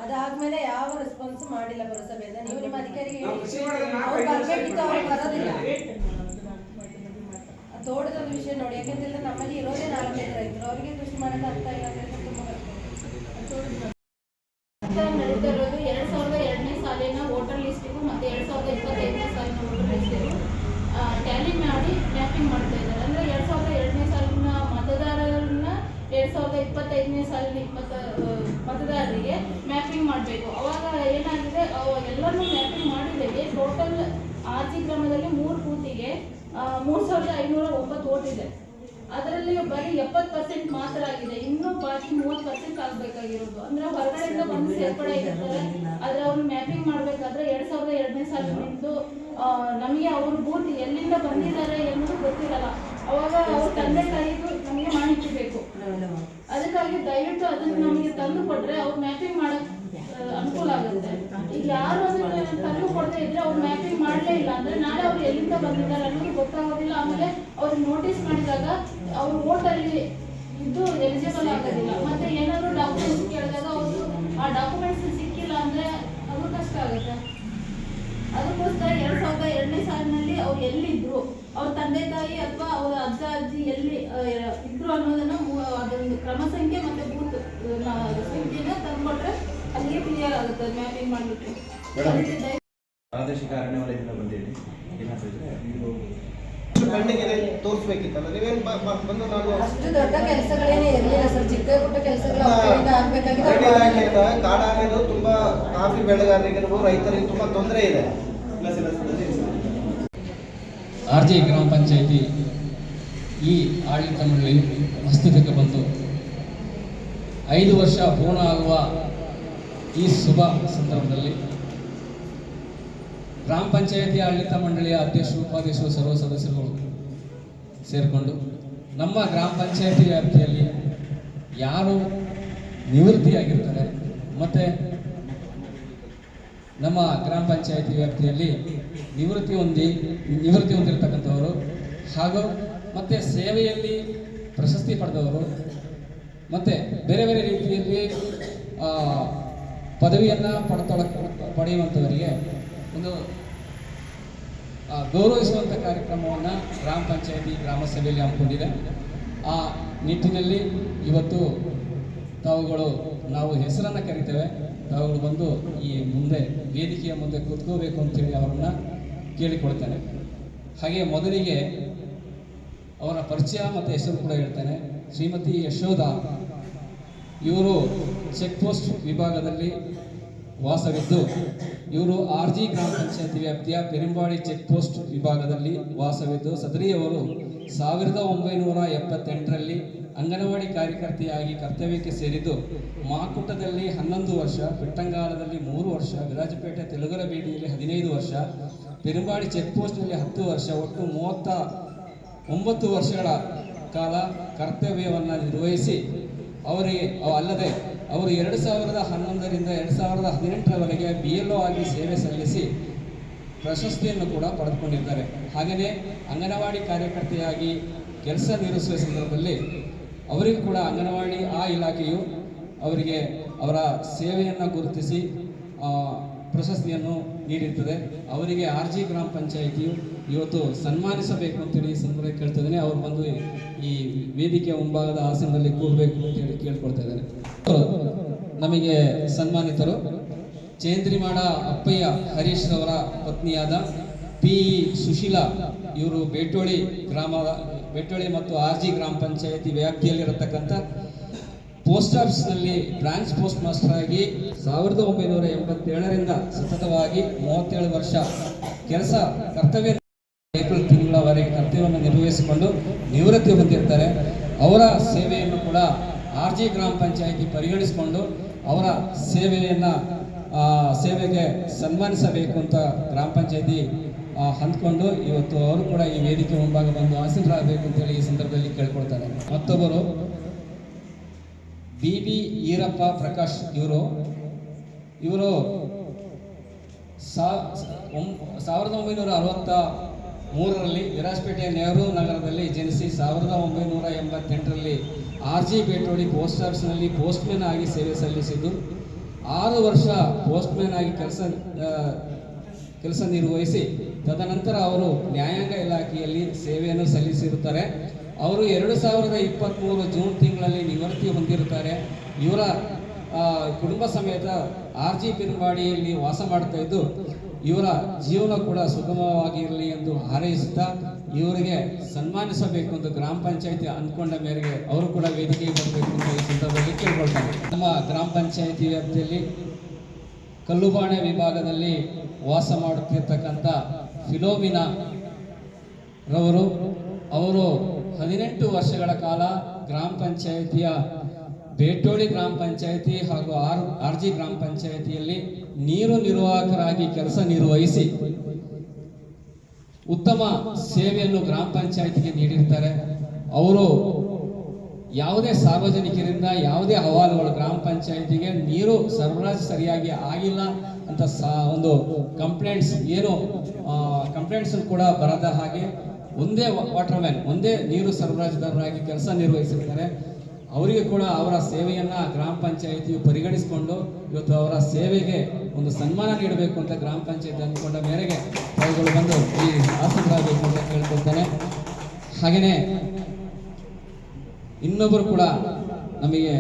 ಅದಾದ್ಮೇಲೆ ಯಾವ ರೆಸ್ಪಾನ್ಸ್ ಮಾಡಿಲ್ಲ ಪುರಸಭೆಯಿಂದ. ನೀವು ನಿಮ್ಮ ಅಧಿಕಾರಿಗೆ ಅವ್ರು ಬರ್ಬೇಕಿತ್ತು, ಅವ್ರು ಬರೋದಿಲ್ಲ. ತೋಟದ ವಿಷಯ ನೋಡಿ, ಯಾಕಂತಂದ್ರೆ ನಮ್ಮಲ್ಲಿ ಇರೋದೇ 4-5 ರೈತರು, ಅವರಿಗೆ ಕೃಷಿ ಮಾಡಕ್ಕೆ ಆಗ್ತಾ ಇಲ್ಲ ಅಂತ ತುಂಬಾ ನಡೀತಾ ಇರೋದು 2002ನೇ ಸಾಲಿನ ವೋಟರ್ ಲಿಸ್ಟಿಗೂ ಮತ್ತೆ 2025ನೇ ಸಾಲಿನ ವೋಟರ್ ಲಿಸ್ಟಿಗೂ ಟ್ಯಾಲಿ ಮಾಡಿ ಮ್ಯಾಪಿಂಗ್ ಮಾಡ್ತಾ ಇದ್ದಾರೆ. ಅಂದರೆ 2002ನೇ ಸಾಲಿನ ಮತದಾರರನ್ನ 2025ನೇ ಸಾಲಿನ ಮತದಾರರಿಗೆ ಮ್ಯಾಪಿಂಗ್ ಮಾಡಬೇಕು. ಅವಾಗ ಏನಾಗಿದೆ, ಎಲ್ಲರೂ ಮ್ಯಾಪಿಂಗ್ ಮಾಡಿದ್ದೇವೆ. ಟೋಟಲ್ ಆರ್ಜಿ ಗ್ರಾಮದಲ್ಲಿ 3 ಬೂತಿಗೆ 3509 ವೋಟ್ ಇದೆ. ಅದರಲ್ಲಿ ಬರೀ 70% ಮಾತ್ರ ಆಗಿದೆ. ಇನ್ನೂ ಬಾಕಿ 30% ಆಗಬೇಕಾಗಿರೋದು. ಅಂದ್ರೆ ಹೊರಗಡೆಯಿಂದ ಬಂದು ಸೇರ್ಪಡೆ ಆಗಿರ್ತಾರೆ, ಆದ್ರೆ ಅವ್ರು ಮ್ಯಾಪಿಂಗ್ ಮಾಡಬೇಕಾದ್ರೆ 2002ನೇ ಸಾಲಿನಿಂದ ನಮಗೆ ಅವ್ರ ಬೂತ್ ಎಲ್ಲಿಂದ ಬಂದಿದ್ದಾರೆ ಎನ್ನುವುದು ಗೊತ್ತಿರಲ್ಲ. ಅವಾಗ ಅವ್ರ ತಂದೆ ತಾಯಿಗೂ ನಮಗೆ ಮಾಹಿತಿ ಬೇಕು. ಅದಕ್ಕಾಗಿ ದಯವಿಟ್ಟು ಅದನ್ನು ನಮಗೆ ತಂದು ಕೊಟ್ರೆ ಅವ್ರು ಮ್ಯಾಪಿಂಗ್ ಮಾಡಕ್ ಅನುಕೂಲ ಆಗುತ್ತೆ. ಈಗ ಯಾರು ಅದನ್ನ ತಂದು ಕೊಡದೇ ಇದ್ರೆ ಅವ್ರು ಮ್ಯಾಪಿಂಗ್ ಮಾಡಲೇ ಇಲ್ಲ ಅಂದ್ರೆ ನಾಳೆ ಅವ್ರು ಎಲ್ಲಿಂದ ಬಂದಿದ್ದಾರೆ ಅನ್ನೋದು ಗೊತ್ತಾಗೋದಿಲ್ಲ. ಆಮೇಲೆ ಅವ್ರಿಗೆ ನೋಟಿಸ್ ಮಾಡಿದಾಗ ಅವ್ರ ವೋಟ್ ಅಲ್ಲಿ ಇದು ಎಲಿಜಿಬಲ್ ಆಗೋದಿಲ್ಲ. ಮತ್ತೆ ಏನಾದ್ರು ಡಾಕ್ಯುಮೆಂಟ್ಸ್ ಕೇಳಿದಾಗ ಅವರು ಆ ಡಾಕ್ಯುಮೆಂಟ್ಸ್ ಸಿಕ್ಕಿಲ್ಲ ಅಂದ್ರೆ ಅದು ಕಷ್ಟ ಆಗುತ್ತೆ. ಅದಕ್ಕೋಸ್ಕರ 2002ನೇ ಸಾಲಿನಲ್ಲಿ ಅವ್ರು ಎಲ್ಲಿದ್ರು, ಅವ್ರ ತಂದೆ ತಾಯಿ ಅಥವಾ ಅವ್ರ ಅಜ್ಜ ಅಜ್ಜಿ ಎಲ್ಲಿ ಇದ್ರು ಅನ್ನೋದನ್ನ ಅದೊಂದು ಕ್ರಮ ಸಂಖ್ಯೆ ಮತ್ತೆ ಬೂತ್ ಸಂಖ್ಯೆನ ತಂದ್ಕೊಟ್ರೆ ಅಲ್ಲಿಗೆ ಕ್ಲಿಯರ್ ಆಗುತ್ತೆ ಮ್ಯಾಪಿಂಗ್ ಮಾಡ್ಲಿಕ್ಕೆ. ಪ್ರಾದೇಶಿಕ ಅರಣ್ಯ ವಲಯದಿಂದ ಬಂದಿದ್ದೀನಿ. ಕಣ್ಣಿಗೆ ತೋರಿಸ್ಬೇಕಿತ್ತಲ್ಲ, ನೀವೇನು ಬಂದು ನಾನು ಅಷ್ಟು ದೊಡ್ಡ ಕೆಲಸಗಳೇನೇ ಇರಲಿಲ್ಲ ಸರ್. ಚಿಕ್ಕ ಪುಟ್ಟ ಕೆಲಸಗಳು ಇಲಾಖೆಯಿಂದ ಕಾಡಾನೆದು ತುಂಬಾ ಕಾಫಿ ಬೆಳೆಗಾರರಿಗಿರ್ಬೋದು, ರೈತರಿಗೆ ತುಂಬಾ ತೊಂದರೆ ಇದೆ. ಆರ್ಜಿ ಗ್ರಾಮ ಪಂಚಾಯಿತಿ ಈ ಆಡಳಿತ ಮಂಡಳಿ ಅಸ್ತಿತ್ವಕ್ಕೆ ಬಂತು. 5 ವರ್ಷ ಪೂರ್ಣ ಆಗುವ ಈ ಶುಭ ಸಂದರ್ಭದಲ್ಲಿ ಗ್ರಾಮ ಪಂಚಾಯಿತಿ ಆಡಳಿತ ಮಂಡಳಿಯ ಅಧ್ಯಕ್ಷರು, ಉಪಾಧ್ಯಕ್ಷರು, ಸರ್ವ ಸದಸ್ಯರುಗಳು ಸೇರಿಕೊಂಡು ನಮ್ಮ ಗ್ರಾಮ ಪಂಚಾಯಿತಿ ವ್ಯಾಪ್ತಿಯಲ್ಲಿ ಯಾರು ನಿವೃತ್ತಿಯಾಗಿರ್ತಾರೆ ಮತ್ತು ನಮ್ಮ ಗ್ರಾಮ ಪಂಚಾಯಿತಿ ವ್ಯಾಪ್ತಿಯಲ್ಲಿ ನಿವೃತ್ತಿ ಹೊಂದಿರತಕ್ಕಂಥವರು ಹಾಗೂ ಮತ್ತು ಸೇವೆಯಲ್ಲಿ ಪ್ರಶಸ್ತಿ ಪಡೆದವರು ಮತ್ತು ಬೇರೆ ಬೇರೆ ರೀತಿಯಲ್ಲಿ ಪದವಿಯನ್ನು ಪಡೆಯುವಂಥವರಿಗೆ ಒಂದು ಗೌರವಿಸುವಂಥ ಕಾರ್ಯಕ್ರಮವನ್ನು ಗ್ರಾಮ ಪಂಚಾಯಿತಿ ಗ್ರಾಮ ಸಭೆಯಲ್ಲಿ ಹಮ್ಮಿಕೊಂಡಿದೆ. ಆ ನಿಟ್ಟಿನಲ್ಲಿ ಇವತ್ತು ನಾವು ಹೆಸರನ್ನು ಕರಿತೇವೆ, ತಾವುಗಳು ಬಂದು ಈ ಮುಂದೆ ವೇದಿಕೆಯ ಮುಂದೆ ಕೂತ್ಕೋಬೇಕು ಅಂತೇಳಿ ಅವರನ್ನು ಕೇಳಿಕೊಳ್ತೇನೆ. ಹಾಗೆ ಮೊದಲಿಗೆ ಅವರ ಪರಿಚಯ ಮತ್ತು ಹೆಸರು ಕೂಡ ಹೇಳ್ತೇನೆ. ಶ್ರೀಮತಿ ಯಶೋಧ, ಇವರು ಚೆಕ್ ಪೋಸ್ಟ್ ವಿಭಾಗದಲ್ಲಿ ವಾಸವಿದ್ದು ಇವರು ಆರ್ಜಿ ಗ್ರಾಮ ಪಂಚಾಯತಿ ವ್ಯಾಪ್ತಿಯ ಪೆರಿಂಬಾಡಿ ಚೆಕ್ ಪೋಸ್ಟ್ ವಿಭಾಗದಲ್ಲಿ ವಾಸವಿದ್ದು ಸದರಿಯವರು 1978ರಲ್ಲಿ ಅಂಗನವಾಡಿ ಕಾರ್ಯಕರ್ತೆಯಾಗಿ ಕರ್ತವ್ಯಕ್ಕೆ ಸೇರಿದ್ದು ಮಾಕುಟ್ಟದಲ್ಲಿ 11 ವರ್ಷ, ಬೆಟ್ಟಂಗಾಲದಲ್ಲಿ 3 ವರ್ಷ, ವಿರಾಜಪೇಟೆ ತೆಲುಗರಬೇಡಿಯಲ್ಲಿ 15 ವರ್ಷ, ಪೆರಿಂಬಾಡಿ ಚೆಕ್ ಪೋಸ್ಟ್ನಲ್ಲಿ 10 ವರ್ಷ, ಒಟ್ಟು 39 ವರ್ಷಗಳ ಕಾಲ ಕರ್ತವ್ಯವನ್ನು ನಿರ್ವಹಿಸಿ ಅಲ್ಲದೆ ಅವರು 2011ರಿಂದ 2018ರವರೆಗೆ BLO ಆಗಿ ಸೇವೆ ಸಲ್ಲಿಸಿ ಪ್ರಶಸ್ತಿಯನ್ನು ಕೂಡ ಪಡೆದುಕೊಂಡಿದ್ದಾರೆ. ಹಾಗೆಯೇ ಅಂಗನವಾಡಿ ಕಾರ್ಯಕರ್ತೆಯಾಗಿ ಕೆಲಸ ನಿರ್ವಹಿಸುವ ಸಂದರ್ಭದಲ್ಲಿ ಅವರಿಗೂ ಕೂಡ ಅಂಗನವಾಡಿ ಇಲಾಖೆಯು ಅವರಿಗೆ ಅವರ ಸೇವೆಯನ್ನು ಗುರುತಿಸಿ ಪ್ರಶಸ್ತಿಯನ್ನು ನೀಡಿರ್ತದೆ. ಅವರಿಗೆ RG ಗ್ರಾಮ ಪಂಚಾಯಿತಿಯು ಇವತ್ತು ಸನ್ಮಾನಿಸಬೇಕು ಅಂತೇಳಿ ಈ ಸಂದರ್ಭದಲ್ಲಿ ಕೇಳ್ತಾ ಇದ್ದೇನೆ. ಅವರು ಬಂದು ಈ ವೇದಿಕೆಯ ಮುಂಭಾಗದ ಆಸನದಲ್ಲಿ ಕೂಡಬೇಕು ಅಂತೇಳಿ ಕೇಳ್ಕೊಳ್ತಾ ಇದ್ದಾರೆ. ನಮಗೆ ಸನ್ಮಾನಿತರು ಚೇಂದ್ರಿಮಾಡ ಅಪ್ಪಯ್ಯ ಹರೀಶ್ ಅವರ ಪತ್ನಿಯಾದ PE ಸುಶೀಲಾ, ಇವರು ಬೇಟೋಳಿ ಮತ್ತು RG ಗ್ರಾಮ ಪಂಚಾಯಿತಿ ವ್ಯಾಪ್ತಿಯಲ್ಲಿರತಕ್ಕಂಥ ಪೋಸ್ಟ್ ಆಫೀಸ್ನಲ್ಲಿ ಬ್ರಾಂಚ್ ಪೋಸ್ಟ್ ಮಾಸ್ಟರ್ ಆಗಿ 1987ರಿಂದ ಸತತವಾಗಿ 37 ವರ್ಷ ಏಪ್ರಿಲ್ ತಿಂಗಳವರೆಗೆ ಕರ್ತವ್ಯವನ್ನು ನಿರ್ವಹಿಸಿಕೊಂಡು ನಿವೃತ್ತಿ ಹೊಂದಿರ್ತಾರೆ. ಅವರ ಸೇವೆಯನ್ನು ಕೂಡ RG ಗ್ರಾಮ ಪಂಚಾಯಿತಿ ಪರಿಗಣಿಸಿಕೊಂಡು ಅವರ ಸೇವೆಗೆ ಸನ್ಮಾನಿಸಬೇಕು ಅಂತ ಗ್ರಾಮ ಪಂಚಾಯಿತಿ ಅಂದ್ಕೊಂಡು ಇವತ್ತು ಅವರು ಕೂಡ ಈ ವೇದಿಕೆ ಮುಂಭಾಗ ಬಂದು ಆಸೀನರಾಗಬೇಕು ಅಂತೇಳಿ ಈ ಸಂದರ್ಭದಲ್ಲಿ ಕೇಳ್ಕೊಳ್ತಾರೆ. ಮತ್ತೊಬ್ಬರು BB ಈರಪ್ಪ ಪ್ರಕಾಶ್, ಇವರು 1963ರಲ್ಲಿ ವಿರಾಜಪೇಟೆಯ ನೆಹರು ನಗರದಲ್ಲಿ ಜನಿಸಿ 1988ರಲ್ಲಿ RG ಬೇಟೋಡಿ ಪೋಸ್ಟ್ ಆಫೀಸ್ನಲ್ಲಿ ಪೋಸ್ಟ್ಮ್ಯಾನ್ ಆಗಿ ಸೇವೆ ಸಲ್ಲಿಸಿದ್ದು 6 ವರ್ಷ ಪೋಸ್ಟ್ಮ್ಯಾನ್ ಆಗಿ ಕೆಲಸ ನಿರ್ವಹಿಸಿ ತದನಂತರ ಅವರು ನ್ಯಾಯಾಂಗ ಇಲಾಖೆಯಲ್ಲಿ ಸೇವೆಯನ್ನು ಸಲ್ಲಿಸಿರುತ್ತಾರೆ. ಅವರು 2023 ಜೂನ್ ತಿಂಗಳಲ್ಲಿ ನಿವೃತ್ತಿ ಹೊಂದಿರುತ್ತಾರೆ. ಇವರ ಕುಟುಂಬ ಸಮೇತ RG ಪಿರುಂಬಾಡಿಯಲ್ಲಿ ವಾಸ ಮಾಡ್ತಾ ಇದ್ದು ಇವರ ಜೀವನ ಕೂಡ ಸುಗಮವಾಗಿರಲಿ ಎಂದು ಹಾರೈಸುತ್ತಾ ಇವರಿಗೆ ಸನ್ಮಾನಿಸಬೇಕು ಅಂತ ಗ್ರಾಮ ಪಂಚಾಯಿತಿ ಅಂದ್ಕೊಂಡ ಮೇರೆಗೆ ಅವರು ಕೂಡ ವೇದಿಕೆಗೆ ಬರಬೇಕು ಅಂತ ಈ ಸಂದರ್ಭದಲ್ಲಿ ಕೇಳ್ಕೊಳ್ತಾರೆ. ನಮ್ಮ ಗ್ರಾಮ ಪಂಚಾಯಿತಿ ವ್ಯಾಪ್ತಿಯಲ್ಲಿ ಕಲ್ಲುಬಾಣೆ ವಿಭಾಗದಲ್ಲಿ ವಾಸ ಮಾಡುತ್ತಿರ್ತಕ್ಕಂಥ ಫಿಲೋಮಿನಾ ರವರು, ಅವರು 18 ವರ್ಷಗಳ ಕಾಲ ಗ್ರಾಮ ಪಂಚಾಯಿತಿಯ ಬೇಟೋಳಿ ಗ್ರಾಮ ಪಂಚಾಯಿತಿ ಹಾಗೂ RG ಗ್ರಾಮ ಪಂಚಾಯಿತಿಯಲ್ಲಿ ನೀರು ನಿರ್ವಾಹಕರಾಗಿ ಕೆಲಸ ನಿರ್ವಹಿಸಿ ಉತ್ತಮ ಸೇವೆಯನ್ನು ಗ್ರಾಮ ಪಂಚಾಯಿತಿಗೆ ನೀಡಿರ್ತಾರೆ. ಅವರು ಯಾವುದೇ ಸಾರ್ವಜನಿಕರಿಂದ ಯಾವುದೇ ಅಹವಾಲುಗಳು ಗ್ರಾಮ ಪಂಚಾಯಿತಿಗೆ ನೀರು ಸರಬರಾಜು ಸರಿಯಾಗಿ ಆಗಿಲ್ಲ ಅಂತ ಒಂದು ಕಂಪ್ಲೇಂಟ್ಸ್ ಕೂಡ ಬರದ ಹಾಗೆ ಒಂದೇ ವಾಟರ್ಮ್ಯಾನ್, ಒಂದೇ ನೀರು ಸರಬರಾಜುದಾರರಾಗಿ ಕೆಲಸ ನಿರ್ವಹಿಸಿರ್ತಾರೆ. ಅವರಿಗೆ ಕೂಡ ಅವರ ಸೇವೆಯನ್ನು ಗ್ರಾಮ ಪಂಚಾಯಿತಿಯು ಪರಿಗಣಿಸಿಕೊಂಡು ಇವತ್ತು ಅವರ ಸೇವೆಗೆ ಒಂದು ಸನ್ಮಾನ ನೀಡಬೇಕು ಅಂತ ಗ್ರಾಮ ಪಂಚಾಯಿತಿ ಅಂದ್ಕೊಂಡ ಮೇರೆಗೆ ಅವುಗಳು ಬಂದು ಈ ಆಸನರಾಗಬೇಕು ಅಂತ ಕೇಳ್ಕೊಳ್ತಾನೆ. ಹಾಗೆಯೇ ಇನ್ನೊಬ್ಬರು ಕೂಡ ನಮಗೆ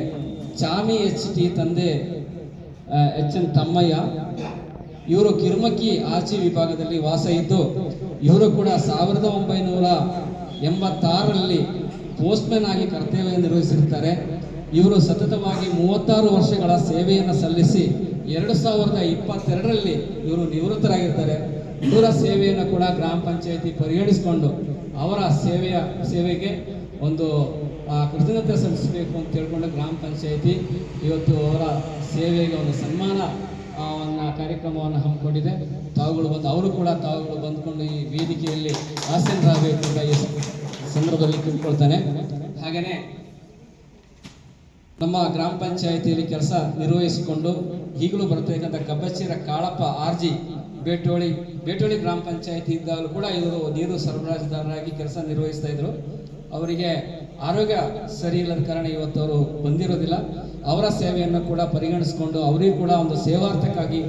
ಚಾಮಿ HT ತಂದೆ HN ತಮ್ಮಯ್ಯ, ಇವರು ಕಿರ್ಮಕ್ಕಿ RG ವಿಭಾಗದಲ್ಲಿ ವಾಸ ಇದ್ದು ಇವರು ಕೂಡ 1986ರಲ್ಲಿ ಪೋಸ್ಟ್ಮ್ಯಾನ್ ಆಗಿ ಕರ್ತವ್ಯ ನಿರ್ವಹಿಸಿರುತ್ತಾರೆ. ಇವರು ಸತತವಾಗಿ 36 ವರ್ಷಗಳ ಸೇವೆಯನ್ನು ಸಲ್ಲಿಸಿ 2022ರಲ್ಲಿ ಇವರು ನಿವೃತ್ತರಾಗಿರ್ತಾರೆ. ಇವರ ಸೇವೆಯನ್ನು ಕೂಡ ಗ್ರಾಮ ಪಂಚಾಯಿತಿ ಪರಿಗಣಿಸಿಕೊಂಡು ಅವರ ಸೇವೆಗೆ ಒಂದು ಕೃತಜ್ಞತೆ ಸಲ್ಲಿಸಬೇಕು ಅಂತ ತಿಳ್ಕೊಂಡು ಗ್ರಾಮ ಪಂಚಾಯಿತಿ ಇವತ್ತು ಅವರ ಸೇವೆಗೆ ಒಂದು ಸನ್ಮಾನ ಕಾರ್ಯಕ್ರಮವನ್ನು ಹಮ್ಮಿಕೊಂಡಿದೆ. ಅವರು ಕೂಡ ಬಂದುಕೊಂಡು ಈ ವೇದಿಕೆಯಲ್ಲಿ ಆಸೀನರಾಗಬೇಕು ಅಂತ ಈ ಸಂದರ್ಭದಲ್ಲಿ ತಿಳ್ಕೊಳ್ತಾನೆ. ಹಾಗೆಯೇ ನಮ್ಮ ಗ್ರಾಮ ಪಂಚಾಯಿತಿಯಲ್ಲಿ ಕೆಲಸ ನಿರ್ವಹಿಸಿಕೊಂಡು ಈಗಲೂ ಬರ್ತಕ್ಕಂಥ ಕಬ್ಬಚ್ಚಿರ ಕಾಳಪ್ಪ RG ಬೇಟೋಳಿ ಗ್ರಾಮ ಪಂಚಾಯಿತಿ ಇದ್ದಾಗಲೂ ಕೂಡ ಇವರು ನೀರು ಸರಬರಾಜುದಾರರಾಗಿ ಕೆಲಸ ನಿರ್ವಹಿಸ್ತಾ ಇದ್ರು. ಅವರಿಗೆ ಆರೋಗ್ಯ ಸರಿ ಇಲ್ಲದ ಕಾರಣ ಇವತ್ತು ಅವರು ಬಂದಿರೋದಿಲ್ಲ. ಅವರ ಸೇವೆಯನ್ನು ಕೂಡ ಪರಿಗಣಿಸಿಕೊಂಡು ಅವರಿಗೂ ಕೂಡ ಒಂದು ಸೇವಾರ್ಥಕ್ಕಾಗಿ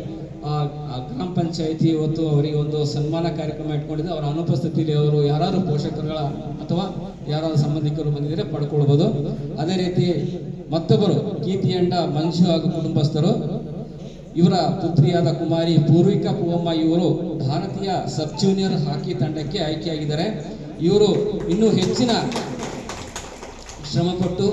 ಗ್ರಾಮ ಪಂಚಾಯಿತಿ ಇವತ್ತು ಅವರಿಗೆ ಒಂದು ಸನ್ಮಾನ ಕಾರ್ಯಕ್ರಮ ಇಟ್ಕೊಂಡಿದೆ. ಅವರ ಅನುಪಸ್ಥಿತಿಯಲ್ಲಿ ಅವರು ಯಾರಾದರೂ ಪೋಷಕರುಗಳ ಅಥವಾ ಯಾರಾದರೂ ಸಂಬಂಧಿಕರು ಬಂದಿದ್ದರೆ ಪಡ್ಕೊಳ್ಬೋದು. ಅದೇ ರೀತಿ ಮತ್ತೊಬ್ಬರು ಕೀರ್ತಿಯಂಡ ಮಂಜು ಹಾಗೂ ಕುಟುಂಬಸ್ಥರು, ಇವರ ಪುತ್ರಿಯಾದ ಕುಮಾರಿ ಪೂರ್ವಿಕಾ ಪೂವಮ್ಮ ಇವರು ಭಾರತೀಯ ಸಬ್ ಜೂನಿಯರ್ ಹಾಕಿ ತಂಡಕ್ಕೆ ಆಯ್ಕೆಯಾಗಿದ್ದಾರೆ. ಇವರು ಇನ್ನೂ ಹೆಚ್ಚಿನ ಶ್ರಮಪಟ್ಟು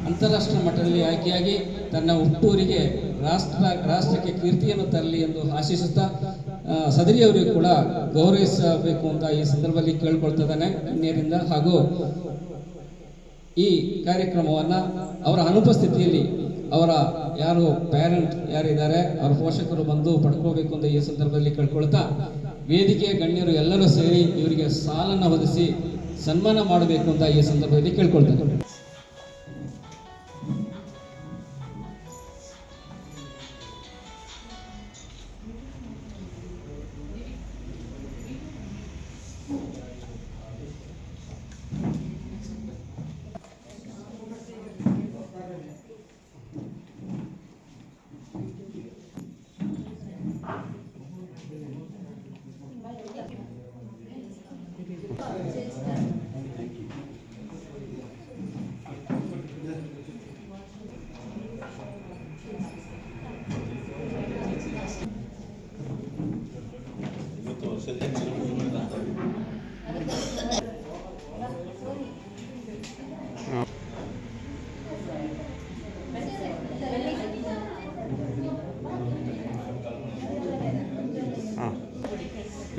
ಅಂತಾರಾಷ್ಟ್ರೀಯ ಮಟ್ಟದಲ್ಲಿ ಆಯ್ಕೆಯಾಗಿ ತನ್ನ ಹುಟ್ಟೂರಿಗೆ ರಾಷ್ಟ್ರಕ್ಕೆ ಕೀರ್ತಿಯನ್ನು ತರಲಿ ಎಂದು ಆಶಿಸುತ್ತಾ ಸದರಿಯವರಿಗೂ ಕೂಡ ಗೌರವಿಸಬೇಕು ಅಂತ ಈ ಸಂದರ್ಭದಲ್ಲಿ ಕೇಳ್ಕೊಳ್ತಿದ್ದಾನೆ ಗಣ್ಯರಿಂದ. ಹಾಗೂ ಈ ಕಾರ್ಯಕ್ರಮವನ್ನು ಅವರ ಅನುಪಸ್ಥಿತಿಯಲ್ಲಿ ಅವರ ಯಾರು ಪ್ಯಾರೆಂಟ್ ಯಾರಿದ್ದಾರೆ ಅವರ ಪೋಷಕರು ಬಂದು ಪಡ್ಕೋಬೇಕು ಅಂತ ಈ ಸಂದರ್ಭದಲ್ಲಿ ಕೇಳ್ಕೊಳ್ತಾ ವೇದಿಕೆಯ ಗಣ್ಯರು ಎಲ್ಲರೂ ಸೇರಿ ಇವರಿಗೆ ಸಾಲನ್ನು ಒದಗಿಸಿ ಸನ್ಮಾನ ಮಾಡಬೇಕು ಅಂತ ಈ ಸಂದರ್ಭದಲ್ಲಿ ಕೇಳ್ಕೊಳ್ತಾರೆ.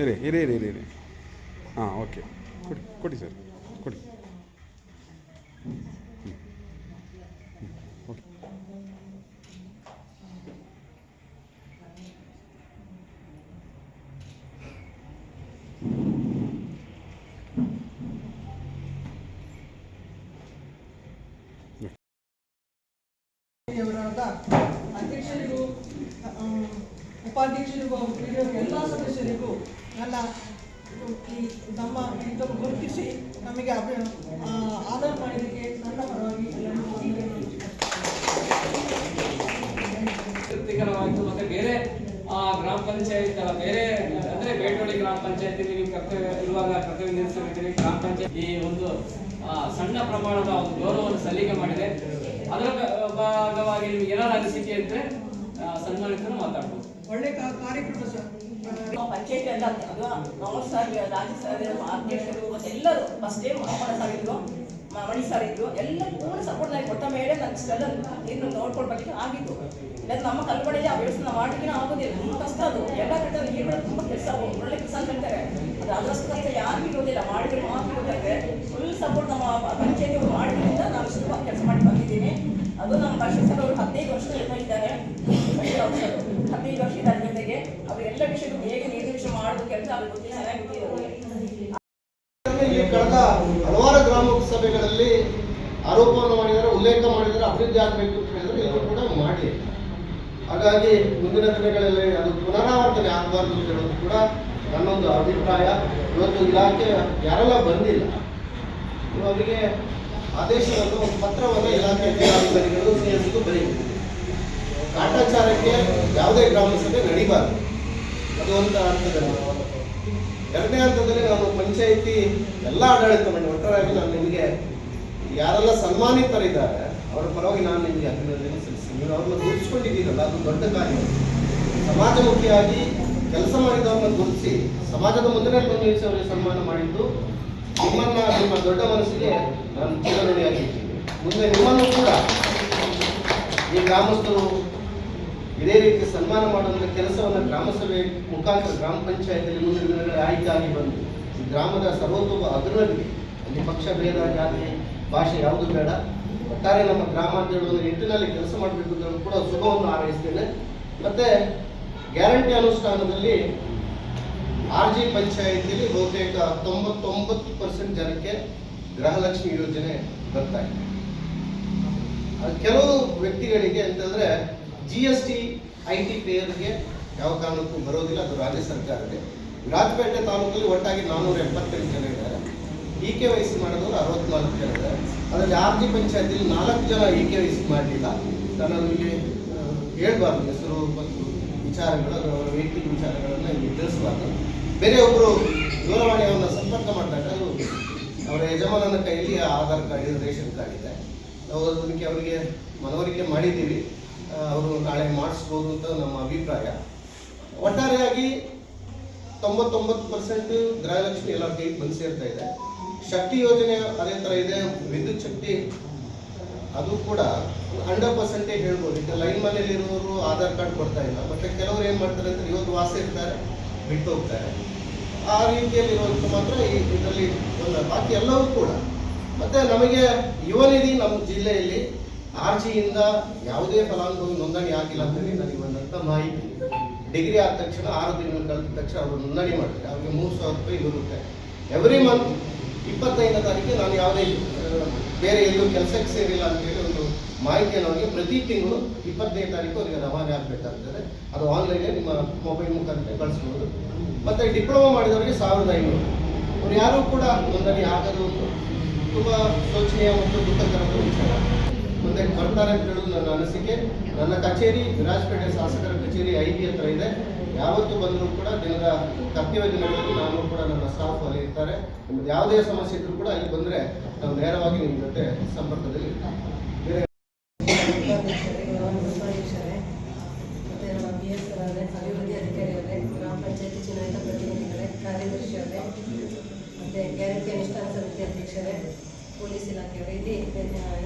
ಇರಿ ಹಾಂ ಓಕೆ ಕೊಡಿ ಸರ್ ಕೊಡಿ. ಓಕೆ. ಅಧ್ಯಕ್ಷರಿಗೂ ಉಪಾಧ್ಯಕ್ಷರಿಗೂ ಎಲ್ಲ ಸದಸ್ಯರಿಗೂ ನನ್ನ ಈ ನಮ್ಮ ಇದನ್ನು ಗುರುತಿಸಿ ನಮಗೆ ಆಧಾರ್ ಮಾಡಿದ್ದಕ್ಕೆ ನನ್ನ ಪರವಾಗಿ ತೃಪ್ತಿಕರವಾಯಿತು. ಮತ್ತೆ ಬೇರೆ ಗ್ರಾಮ ಪಂಚಾಯತ್ ಬೇರೆ ಅಂದ್ರೆ ಬೇಟೋಡಿ ಗ್ರಾಮ ಪಂಚಾಯತಿ ನೀವು ಕರ್ತವ್ಯ ನಿರ್ವಹಿಸಿದ್ದೀರಿ. ಗ್ರಾಮ ಪಂಚಾಯತ್ ಈ ಒಂದು ಸಣ್ಣ ಪ್ರಮಾಣದ ಒಂದು ಗೌರವವನ್ನು ಸಲ್ಲಿಕೆ ಮಾಡಿದೆ. ಅದರ ಭಾಗವಾಗಿ ನಿಮ್ಗೆ ಏನಾದ್ರು ಅನಿಸಿಕೆ ಇದ್ರೆ ಸನ್ಮಾನಿತರು ಮಾತಾಡ್ಬೋದು. ಒಳ್ಳೆ ಕಾರ್ಯಕ್ರಮ ಸರ್. ಪಂಚಾಯತ್ ಎಲ್ಲ ಅದು ನಮಸ್ ಸರ್, ರಾಜು ಸರ್, ಅಧ್ಯಕ್ಷರು ಮತ್ತೆ ಎಲ್ಲರೂ ಫಸ್ಟ್ ಟೈಮ್ ಸರ್ ಇದ್ರು, ಮಣಿ ಸರ್ ಇದ್ರು, ಎಲ್ಲ ಪೂರ್ಣ ಸಪೋರ್ಟ್ ಆಗಿ ಕೊಟ್ಟ ಮೇಲೆ ನನ್ನ ಇಷ್ಟೆಲ್ಲ ಇನ್ನು ನೋಡ್ಕೊಳ್ಬೇಕು ಆಗಿತ್ತು. ಇಲ್ಲ ನಮ್ಮ ಕಲ್ಪನೆಯಲ್ಲಿ ಆ ವ್ಯವಸ್ಥೆ ಮಾಡಲಿಕ್ಕೆ ಆಗೋದಿಲ್ಲ, ತುಂಬ ಕಷ್ಟ. ಅದು ಎಲ್ಲ ಕಡೆ ನೀರು ತುಂಬ ಕೆಲಸ, ಒಳ್ಳೆ ಕೆಲಸ ಅಂತಾರೆ. ಅದು ಅದರಷ್ಟು ಕಷ್ಟ ಯಾರಿಗೂ ಇರೋದಿಲ್ಲ, ಮಾಡಿದ್ರೆ ಮಾತ್ರ ಗೊತ್ತಾಗುತ್ತೆ. ಫುಲ್ ಸಪೋರ್ಟ್ ನಮ್ಮ ಪಂಚಾಯತಿ ಮಾಡಿದ್ರಿಂದ ನಾವು ಇಷ್ಟು ಕೆಲಸ ಮಾಡಿ ಬಂದಿದ್ದೀನಿ. ಅದು ನಮ್ಮ ಭಾಷೆ ಅವರು 15 ವರ್ಷ ಇದ್ದಾರೆ, 15 ವರ್ಷ ಇದ್ದಾರೆ ಜೊತೆಗೆ. ಅವರೆಲ್ಲ ವಿಷಯಗಳು ಹೇಗೆ ನಿರ್ದೇಶ ಮಾಡೋದು ಕೆಲಸ ಅವ್ರಿಗೆ ಗೊತ್ತಿಲ್ಲ, ಚೆನ್ನಾಗಿ ಗೊತ್ತಿರೋದು. ಇಲ್ಲಿ ಕಳೆದ ಹಲವಾರು ಗ್ರಾಮ ಸಭೆಗಳಲ್ಲಿ ಆರೋಪವನ್ನು ಮಾಡಿದರೆ, ಉಲ್ಲೇಖ ಮಾಡಿದರೆ ಅಭಿವೃದ್ಧಿ ಆಗಬೇಕು ಅಂತ ಹೇಳಿದ್ರೆ ಎಲ್ಲರೂ ಕೂಡ ಮಾಡಲಿ. ಹಾಗಾಗಿ ಮುಂದಿನ ದಿನಗಳಲ್ಲಿ ಅದು ಪುನರಾವರ್ತನೆ ಆಗಬಾರ್ದು ಅಂತ ಹೇಳೋದು ಕೂಡ ನನ್ನೊಂದು ಅಭಿಪ್ರಾಯ. ಇವತ್ತು ಇಲಾಖೆ ಯಾರೆಲ್ಲ ಬಂದಿಲ್ಲ ಅವರಿಗೆ ಆದೇಶವನ್ನು, ಒಂದು ಪತ್ರವನ್ನು ಇಲಾಖೆ ಜಿಲ್ಲಾಧಿಕಾರಿಗಳು ಸಿಎಸ್ಗೂ ಬರೆಯಬೇಕು. ಕಾಟಾಚಾರಕ್ಕೆ ಯಾವುದೇ ಗ್ರಾಮ ಸಭೆ ನಡೀಬಾರದು, ಅದು ಒಂದು ಅರ್ಥದಲ್ಲಿ. ಎರಡನೇ ಹಂತದಲ್ಲಿ ನಾನು ಪಂಚಾಯಿತಿ ಎಲ್ಲ ಆಡಳಿತ ಮಾಡಿ ಒಟ್ಟಾರೆಯಾಗಿ ನಾನು ನಿಮಗೆ ಯಾರೆಲ್ಲ ಸನ್ಮಾನಿತರಿದ್ದಾರೆ ಅವರ ಪರವಾಗಿ ನಾನು ನಿಮಗೆ ಅಭಿನಂದನೆ ಸಲ್ಲಿಸ್ತೀನಿ. ನೀವು ಅವ್ರನ್ನ ಗುರುತಿಸ್ಕೊಂಡಿದ್ದೀರಲ್ಲ, ಅದು ದೊಡ್ಡ ಕಾರ್ಯ. ಸಮಾಜಮುಖಿಯಾಗಿ ಕೆಲಸ ಮಾಡಿದವ್ರನ್ನ ಗುರುತಿಸಿ ಸಮಾಜದ ಮುಂದೆ ಬಂದು ನಿಲ್ಲಿಸಿ ಅವರಿಗೆ ಸನ್ಮಾನ ಮಾಡಿದ್ದು ನಿಮ್ಮನ್ನ, ನಿಮ್ಮ ದೊಡ್ಡ ಮನಸ್ಸಿಗೆ ನಾನು ಚಿರಋಣಿಯಾಗಿದ್ದೀನಿ. ಮುಂದೆ ನಿಮ್ಮನ್ನು ಕೂಡ ಈ ಗ್ರಾಮಸ್ಥರು ಇದೇ ರೀತಿ ಸನ್ಮಾನ ಮಾಡುವಂಥ ಕೆಲಸವನ್ನು ಗ್ರಾಮಸಭೆ ಮುಖಾಂತರ ಗ್ರಾಮ ಪಂಚಾಯತಿಯಲ್ಲಿ ಮುಂದಿನ ದಿನಗಳಲ್ಲಿ ಆಯ್ಕೆ ಆಗಿ ಬಂದು ಈ ಗ್ರಾಮದ ಸರ್ವತೋಮ ಅಭಿವೃದ್ಧಿಗೆ, ಅಲ್ಲಿ ಪಕ್ಷ ಭೇದ, ಜಾತಿ, ಭಾಷೆ ಯಾವುದು ಬೇಡ, ಒಟ್ಟಾರೆ ನಮ್ಮ ಗ್ರಾಮ ಅಂತ ಹೇಳುವ ನಿಟ್ಟಿನಲ್ಲಿ ಕೆಲಸ ಮಾಡಬೇಕು ಅಂತ ಕೂಡ ಶುಭವನ್ನು ಹಾರೈಸ್ತೇನೆ. ಮತ್ತೆ ಗ್ಯಾರಂಟಿ ಅನುಷ್ಠಾನದಲ್ಲಿ RG ಪಂಚಾಯಿತಿಯಲ್ಲಿ ಬಹುತೇಕ 99% ಜನಕ್ಕೆ ಗೃಹಲಕ್ಷ್ಮಿ ಯೋಜನೆ ಬರ್ತಾ ಇದೆ. ಕೆಲವು ವ್ಯಕ್ತಿಗಳಿಗೆ ಅಂತಂದ್ರೆ GST IT ಪೇಯರ್ಗೆ ಯಾವ ಕಾರಣಕ್ಕೂ ಬರೋದಿಲ್ಲ, ಅದು ರಾಜ್ಯ ಸರ್ಕಾರದೇ. ವಿರಾಜಪೇಟೆ ತಾಲೂಕಲ್ಲಿ ಒಟ್ಟಾಗಿ 478 ಜನ ಇದ್ದಾರೆ. EKYC ಮಾಡಿದವರು 64 ಜನ ಇದ್ದಾರೆ. ಅದರಲ್ಲಿ RG ಪಂಚಾಯತಿಯಲ್ಲಿ 4 ಜನ EKYC ಮಾಡಲಿಲ್ಲ. ನಾನು ಇಲ್ಲಿ ಹೇಳ್ಬಾರ್ದು ಹೆಸರು ಮತ್ತು ವಿಚಾರಗಳು, ಅದು ಅವರ ವೈಯಕ್ತಿಕ ವಿಚಾರಗಳನ್ನು ಇಲ್ಲಿ ತಿಳಿಸಬಾರ್ದು. ಬೇರೆ ಒಬ್ಬರು ದೂರವಾಣಿಯನ್ನು ಸಂಪರ್ಕ ಮಾಡಿದಾಗ ಅದು ಅವರ ಯಜಮಾನನ ಕೈಯಲ್ಲಿ ಆಧಾರ್ ಕಾರ್ಡ್ ಇದೆ, ರೇಷನ್ ಕಾರ್ಡ್ ಇದೆ. ನಾವು ಅದಕ್ಕೆ ಅವರಿಗೆ ಮನವರಿಕೆ ಮಾಡಿದ್ದೀವಿ, ಅವರು ನಾಳೆ ಮಾಡಿಸ್ಬೋದು ಅಂತ ನಮ್ಮ ಅಭಿಪ್ರಾಯ. ಒಟ್ಟಾರೆಯಾಗಿ 99% ಗೃಹಲಕ್ಷ್ಮಿ ಎಲ್ಲ ಕೈಗೆ ಬಂದು ಸೇರ್ತಾ ಇದೆ. ಶಕ್ತಿ ಯೋಜನೆ ಅದೇ ಥರ ಇದೆ. ವಿದ್ಯುತ್ ಶಕ್ತಿ ಅದು ಕೂಡ 100% ಹೇಳ್ಬೋದು. ಈಗ ಲೈನ್ ಮನೆಯಲ್ಲಿ ಇರೋರು ಆಧಾರ್ ಕಾರ್ಡ್ ಕೊಡ್ತಾ ಇಲ್ಲ. ಮತ್ತೆ ಕೆಲವರು ಏನು ಮಾಡ್ತಾರೆ ಅಂದರೆ ಇವತ್ತು ವಾಸ ಇರ್ತಾರೆ, ಬಿಟ್ಟು ಹೋಗ್ತಾರೆ. ಆ ರೀತಿಯಲ್ಲಿ ಇರೋದು ಮಾತ್ರ ಇದರಲ್ಲಿ ಒಂದು, ಬಾಕಿ ಎಲ್ಲವೂ ಕೂಡ. ಮತ್ತೆ ನಮಗೆ ಯುವ ನಿಧಿ ನಮ್ಮ ಜಿಲ್ಲೆಯಲ್ಲಿ RGಯಿಂದ ಯಾವುದೇ ಫಲಾನುಭವಿ ನೋಂದಣಿ ಆಗಿಲ್ಲ ಅಂತೇಳಿ ನನಗೆ ಬಂದಂಥ ಮಾಹಿತಿ. ಡಿಗ್ರಿ ಆದ ತಕ್ಷಣ 6 ತಿಂಗಳು ಕಳೆದ ತಕ್ಷಣ ಅವರು ನೋಂದಣಿ ಮಾಡಿದ್ರೆ ಅವರಿಗೆ 3,000 ರೂಪಾಯಿ ಬರುತ್ತೆ. ಎವ್ರಿ ಮಂತ್ 25ನೇ ತಾರೀಕಿಗೆ ನಾನು ಯಾವುದೇ ಬೇರೆ ಎಲ್ಲೂ ಕೆಲಸಕ್ಕೆ ಸೇರಿಲ್ಲ ಅಂತೇಳಿ ಒಂದು ಮಾಹಿತಿಯನ್ನು ಅವರಿಗೆ ಪ್ರತಿ ತಿಂಗಳು 25ನೇ ತಾರೀಕು ಅವರಿಗೆ ರವಾನೆ ಆಗಬೇಕಾಗ್ತದೆ. ಅದು ಆನ್ಲೈನಲ್ಲಿ ನಿಮ್ಮ ಮೊಬೈಲ್ ಮುಖಾಂತರ ಕಳಿಸ್ಬೋದು. ಮತ್ತು ಡಿಪ್ಲೊಮಾ ಮಾಡಿದವರಿಗೆ 1,500. ಅವ್ರು ಯಾರೂ ಕೂಡ ನೋಂದಣಿ ಆಗೋದು ತುಂಬ ಶೋಚನೀಯ ಮತ್ತು ದುಃಖಕರದ ವಿಚಾರ. ಮುಂದೆ ಬರ್ತಾರೆ ಅಂತ ಹೇಳೋದು ನನ್ನ ಅನಿಸಿಕೆ. ನನ್ನ ಕಚೇರಿ ವಿರಾಜಪೇಟೆ ಶಾಸಕರ ಕಚೇರಿ IB ಹತ್ರ ಇದೆ. ಯಾವತ್ತು ಬಂದರೂ ಕೂಡ ದಿನದ ಕರ್ತವ್ಯ ದಿನಗಳಲ್ಲಿ ನಾನು ಕೂಡ ನನ್ನ ಸ್ಟಾಫ್ ಅಲ್ಲಿ ಇರ್ತಾರೆ. ನಿಮ್ಗೆ ಯಾವುದೇ ಸಮಸ್ಯೆ ಇದ್ರೂ ಕೂಡ ಅಲ್ಲಿ ಬಂದರೆ ನಾವು ನೇರವಾಗಿ ನಿಮ್ಮ ಜೊತೆ ಸಂಪರ್ಕದಲ್ಲಿ ಇರ್ತೀವಿ. ಬೇರೆ ಉಪಾಧ್ಯಕ್ಷರೇ ಮತ್ತು ನಮ್ಮ PS ಅವರೇ, ಅಭಿವೃದ್ಧಿ ಅಧಿಕಾರಿಯವರೇ, ಗ್ರಾಮ ಪಂಚಾಯತಿ ಚುನಾಯಿತ ಪ್ರತಿನಿಧಿಗಳೇ, ಕಾರ್ಯದರ್ಶಿಯವರೇ, ಮತ್ತು ಗ್ಯಾರಂಟಿ ಅನುಷ್ಠಾನ ಸಮಿತಿ ಅಧ್ಯಕ್ಷರೇ, ಪೊಲೀಸ್ ಇಲಾಖೆಯವರೇ,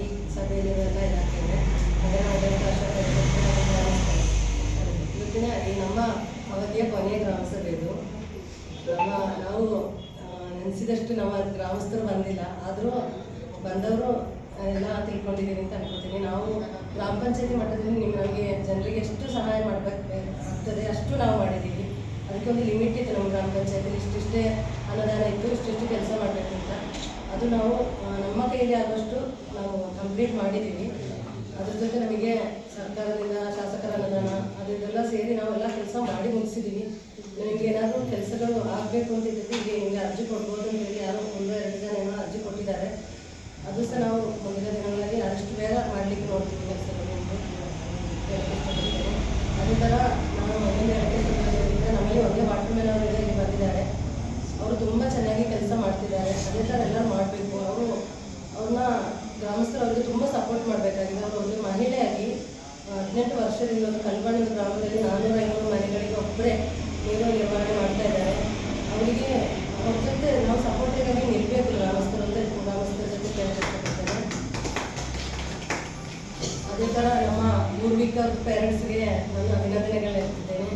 ಈ ಸಭೆಯಲ್ಲಿರುವ ಎಲ್ಲ ಇಲಾಖೆಯವರೇ, ನಗರ ಆಡಳಿತ ಇವತ್ತಿನ ಈ ನಮ್ಮ ಅವಧಿಯ ಕೊನೆಯ ಗ್ರಾಮ ಸಭೆ ಇದು. ನಾವು ನೆನೆಸಿದಷ್ಟು ನಮ್ಮ ಗ್ರಾಮಸ್ಥರು ಬಂದಿಲ್ಲ, ಆದರೂ ಬಂದವರು ಎಲ್ಲ ತಿಳ್ಕೊಂಡಿದ್ದೀನಿ ಅಂತ ಅನ್ಕೋತೀನಿ. ನಾವು ಗ್ರಾಮ ಪಂಚಾಯತಿ ಮಟ್ಟದಲ್ಲಿ ನಮಗೆ ಜನರಿಗೆ ಎಷ್ಟು ಸಹಾಯ ಆಗ್ತದೆ ಅಷ್ಟು ನಾವು ಮಾಡಿದ್ದೀವಿ. ಅದಕ್ಕೆ ಒಂದು ಲಿಮಿಟ್ ಇತ್ತು ನಮ್ಮ ಗ್ರಾಮ ಪಂಚಾಯತಿಲಿ, ಇಷ್ಟಿಷ್ಟೇ ಅನುದಾನ ಇತ್ತು, ಇಷ್ಟಿಷ್ಟು ಕೆಲಸ ಮಾಡಬೇಕಂತ. ಅದು ನಾವು ನಮ್ಮ ಕೈಯಲ್ಲಿ ಆದಷ್ಟು ನಾವು ಕಂಪ್ಲೀಟ್ ಮಾಡಿದ್ದೀವಿ. ಅದ್ರ ಜೊತೆ ನಮಗೆ ಸರ್ಕಾರದಿಂದ ಶಾಸಕರ ಅನುದಾನ ಅದೆಲ್ಲ ಸೇರಿ ನಾವೆಲ್ಲ ಕೆಲಸ ಮಾಡಿ ಮುಗಿಸಿದ್ದೀವಿ. ನಿಮಗೆ ಏನಾದರೂ ಕೆಲಸಗಳು ಆಗಬೇಕು ಅಂತಿದ್ದರೆ ಈಗ ನಿಮಗೆ ಅರ್ಜಿ ಕೊಡ್ಬೋದು ಅಂತ ಹೇಳಿ ಯಾರೋ 1-2 ಜನ ಏನೋ ಅರ್ಜಿ ಕೊಟ್ಟಿದ್ದಾರೆ. ಅದು ಸಹ ನಾವು ಮುಂದಿನ ದಿನಗಳಲ್ಲಿ ಆದಷ್ಟು ಬೇಗ ಮಾಡಲಿಕ್ಕೆ ನೋಡ್ತೀವಿ ಕೆಲಸಗಳು ಎಂದು ಇಷ್ಟಪಡ್ತೇನೆ. ಅದೇ ಥರ ನಾವು ಮುಂದಿನ 2 ದಿನದಿಂದ ನಮ್ಮಲ್ಲಿ ಒಂದೇ ವಾಟರ್ ಮ್ಯಾನ್ ಅವರು ಇಲ್ಲಿ ಬಂದಿದ್ದಾರೆ. ಅವರು ತುಂಬ ಚೆನ್ನಾಗಿ ಕೆಲಸ ಮಾಡ್ತಿದ್ದಾರೆ. ಅದೇ ಥರ ಎಲ್ಲ ಮಾಡಬೇಕು. ಅವ್ರನ್ನ ಗ್ರಾಮಸ್ಥರು ಅವರಿಗೆ ತುಂಬ ಸಪೋರ್ಟ್ ಮಾಡಬೇಕಾಗಿದೆ. ಅವರು ಒಂದು ಮಹಿಳೆಯಾಗಿ 18 ವರ್ಷದಿಂದ ಒಂದು ಕಲ್ಬಾಣದ ಗ್ರಾಮದಲ್ಲಿ 400-500 ಮನೆಗಳಿಗೆ ಒಬ್ಬರೇ ನೀರು ನಿರ್ವಹಣೆ ಮಾಡ್ತಾ ಇದ್ದಾರೆ. ಅವರಿಗೆ ಅವ್ರ ಜೊತೆ ನಾವು ಸಪೋರ್ಟಿಗಾಗಿ ನಿಲ್ಲಬೇಕು ಗ್ರಾಮಸ್ಥರ ಜೊತೆ ಕೇಳ್ತಿರ್ತೇನೆ. ಅದೇ ಥರ ನಮ್ಮ ಪೂರ್ವಿಕ ಪೇರೆಂಟ್ಸ್ಗೆ ನನ್ನ ಅಭಿನಂದನೆಗಳು ಹೇಳ್ತಿದ್ದೇನೆ.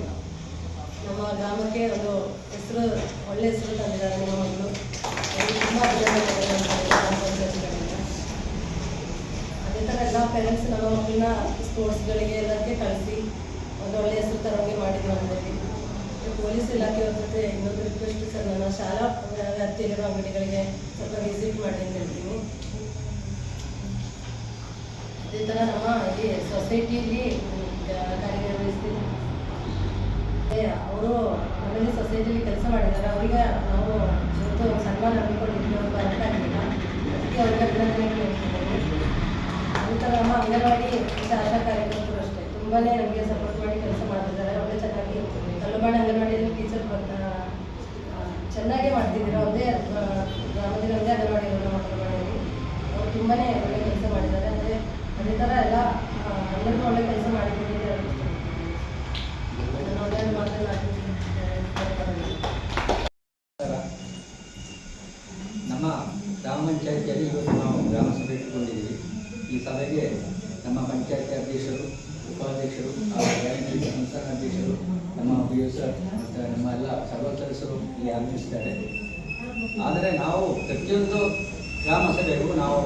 ನಮ್ಮ ಗ್ರಾಮಕ್ಕೆ ಒಂದು ಹೆಸರು, ಒಳ್ಳೆ ಹೆಸರು ತಂದಿದ್ದಾರೆ ನಿಮ್ಮ ಮಗಳು. ತುಂಬ ಅಭಿನಂದನೆಗಳು ಗ್ರಾಮ ಪಂಚಾಯತಿಗಳಿಂದ. ಅದೇ ಥರ ಎಲ್ಲ ಪೇರೆಂಟ್ಸ್ ನಮ್ಮ ಮಕ್ಕಳನ್ನ ಸ್ಪೋರ್ಟ್ಸ್ಗಳಿಗೆ ಎಲ್ಲದಕ್ಕೆ ಕಳಿಸಿ ಒಂದು ಒಳ್ಳೆಯ ಹೆಸರು ತರೋಂಗೆ ಮಾಡಿದ್ರು ಅಂದಲ್ಲಿ. ಪೊಲೀಸ್ ಇಲಾಖೆಯವ್ರ ಜೊತೆ ಇನ್ನೊಂದು ರಿಕ್ವೆಸ್ಟ್ ಸರ್, ನನ್ನ ಶಾಲಾ ವ್ಯಾಪ್ತಿಯಲ್ಲಿರೋ ಅಂಗಡಿಗಳಿಗೆ ಸ್ವಲ್ಪ ವಿಸಿಟ್ ಮಾಡಿ ಅಂತ ಹೇಳ್ತೀನಿ. ಅದೇ ಥರ ನಮ್ಮ ಇಲ್ಲಿ ಸೊಸೈಟಿಯಲ್ಲಿ ಕಾರ್ಯನಿರ್ವಹಿಸ್ತೀನಿ. ಅವರು ನಮ್ಮಲ್ಲಿ ಸೊಸೈಟಿಯಲ್ಲಿ ಕೆಲಸ ಮಾಡಿದ್ದಾರೆ. ಅವರಿಗೆ ನಾವು ಇವತ್ತು ಸನ್ಮಾನ ಹಮ್ಮಿಕೊಂಡಿದ್ದೀವಿ. ಅವ್ರು ಬರೋಕ್ಕಾಗಲಿಲ್ಲ, ಅದಕ್ಕೆ ಅವ್ರಿಗೆ ಅಭಿನಂದನೆಗಳು ಹೇಳ್ತಿದ್ದೀನಿ. ಅದೇ ಥರ ನಮ್ಮ ಅಂಗನವಾಡಿ ಆಶಾ ಕಾರ್ಯಕರ್ತರು ಅಷ್ಟೇ ತುಂಬಾ ನಮಗೆ ಸಪೋರ್ಟ್ ಮಾಡಿ ಕೆಲಸ ಮಾಡ್ತಿದ್ದಾರೆ. ಒಳ್ಳೆ ಚೆನ್ನಾಗಿ ಕಲ್ಲುಬಾಣೆ ಅಂಗನವಾಡಿಯಲ್ಲಿ ಟೀಚರ್ ಚೆನ್ನಾಗೇ ಮಾಡ್ತಿದ್ದೀರ. ಒಂದೇ ಗ್ರಾಮದಲ್ಲಿ ಒಂದೇ ಅಂಗನವಾಡಿ ನಮ್ಮ ಅಂಗನವಾಡಿಯಲ್ಲಿ ಅವರು ತುಂಬಾ ಒಳ್ಳೆ ಕೆಲಸ ಮಾಡಿದ್ದಾರೆ. ಅದೇ ಥರ ಎಲ್ಲ ಎಲ್ಲರಿಗೂ ಒಳ್ಳೆ ಕೆಲಸ ಮಾಡಿಕೊಂಡಿದ್ದಾರೆ. ಒಳ್ಳೆ ನಮ್ಮ ಗ್ರಾಮ ಪಂಚಾಯತಿಯಲ್ಲಿ ಇವತ್ತು ನಾವು ಗ್ರಾಮ ಸಭೆ ಇಟ್ಟುಕೊಂಡಿದ್ದೀವಿ. ಈ ಸಭೆಗೆ ನಮ್ಮ ಪಂಚಾಯತಿ ಅಧ್ಯಕ್ಷರು, ಉಪಾಧ್ಯಕ್ಷರು, ಸಂಸ್ಥಾನ ಅಧ್ಯಕ್ಷರು, ನಮ್ಮ BO ಸರ್ ಮತ್ತು ನಮ್ಮ ಎಲ್ಲ ಸರ್ವ ಸದಸ್ಯರು ಇಲ್ಲಿ ಆಗಮಿಸಿದ್ದಾರೆ. ಆದರೆ ನಾವು ಪ್ರತಿಯೊಂದು ಗ್ರಾಮ ಸಭೆಗೂ ನಾವು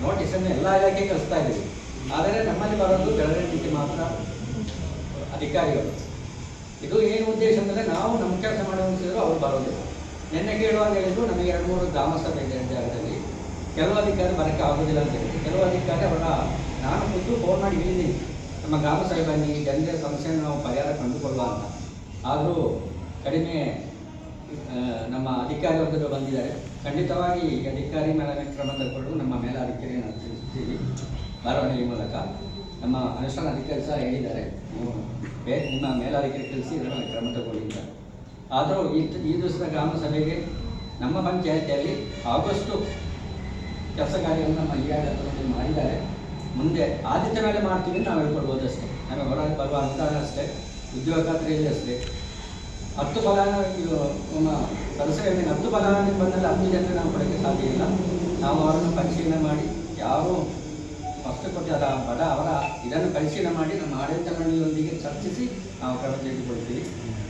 ನೋಟಿಸನ್ನು ಎಲ್ಲ ಇಲಾಖೆ ಕಳಿಸ್ತಾ ಇದ್ದೀವಿ. ಆದರೆ ನಮ್ಮಲ್ಲಿ ಬರೋದು ಬೆಳವಣಿಗೆ ಮಾತ್ರ ಅಧಿಕಾರಿಗಳು. ಇದು ಏನು ಉದ್ದೇಶ ಅಂದರೆ ನಾವು ನಮ್ಮ ಕೆಲಸ ಮಾಡುವಂತಿದ್ರು ಅವ್ರು ಬರೋದಿಲ್ಲ. ನಿನ್ನೆ ಕೇಳುವಾಗ ಹೇಳಿದ್ರು ನಮಗೆ 2-3 ಗ್ರಾಮ ಸಭೆ ಇದೆ ಜಾಗದಲ್ಲಿ ಕೆಲವು ಅಧಿಕಾರಿ ಬರೋಕ್ಕೆ ಆಗೋದಿಲ್ಲ ಅಂತ ಹೇಳಿದ್ರು. ಕೆಲವು ಅಧಿಕಾರಿ ಅವರ ನಾನು ಖುದ್ದು ಫೋನ್ ಮಾಡಿ ಹೇಳಿದ್ದೀನಿ, ನಮ್ಮ ಗ್ರಾಮ ಸಭೆ ಬನ್ನಿ, ಜನರ ಸಮಸ್ಯೆಯನ್ನು ನಾವು ಪರಿಹಾರ ಕಂಡುಕೊಳ್ಳುವ ಅಂತ. ಆದರೂ ಕಡಿಮೆ ನಮ್ಮ ಅಧಿಕಾರಿ ವರ್ಗದವರು ಬಂದಿದ್ದಾರೆ. ಖಂಡಿತವಾಗಿ ಈ ಅಧಿಕಾರಿ ಮೇಲೆ ಕ್ರಮ ತಗೊಂಡು ನಮ್ಮ ಮೇಲಾಧಿಕಾರಿಯನ್ನು ತಿಳಿಸ್ತೀವಿ ಬರವಣಿಗೆ ಮೂಲಕ. ನಮ್ಮ ಅನುಷ್ಠಾನ ಅಧಿಕಾರಿ ಸಹ ಹೇಳಿದ್ದಾರೆ, ನೀವು ನಿಮ್ಮ ಮೇಲಾಧಿಕಾರಿ ತಿಳಿಸಿ ಇದರ ಕ್ರಮ ತಗೊಂಡಿದ್ದಾರೆ. ಆದರೂ ಈ ದಿವಸದ ಗ್ರಾಮ ಸಭೆಗೆ ನಮ್ಮ ಪಂಚಾಯತಿಯಲ್ಲಿ ಆದಷ್ಟು ಕೆಲಸ ಕಾರ್ಯವನ್ನು ನಮ್ಮ ಈಗಾಗಲೇ ಮಾಡಿದ್ದಾರೆ. ಮುಂದೆ ಆದ್ಯತೆ ಮೇಲೆ ಮಾಡ್ತೀವಿ ಅಂತ ನಾವು ಹೇಳ್ಕೊಳ್ಬೋದು ಅಷ್ಟೇ. ನಮಗೆ ಬರುವ ಅನುದಾನ ಅಷ್ಟೇ, ಉದ್ಯೋಗ ಖಾತ್ರಿಯಲ್ಲಿ ಅಷ್ಟೇ. 10 ಫಲಾನುಭವಿ ನಮ್ಮ ಸದಸ್ಯರಲ್ಲಿ 10 ಫಲಾನುಭವಿ ಬಂದಲ್ಲಿ 10 ಜನರಿಗೆ ನಾವು ಕೊಡೋಕ್ಕೆ ಸಾಧ್ಯ ಇಲ್ಲ. ನಾವು ಅವರನ್ನು ಪರಿಶೀಲನೆ ಮಾಡಿ ಯಾರು ಫಸ್ಟ್ ಕೊಟ್ಟಾರ ಬಡ ಅವರ ಇದನ್ನು ಪರಿಶೀಲನೆ ಮಾಡಿ ನಮ್ಮ ಆಡಳಿತ ಮಂಡಳಿಯೊಂದಿಗೆ ಚರ್ಚಿಸಿ ನಾವು ಕ್ರಮ ತೆಗೆದುಕೊಳ್ತೀವಿ.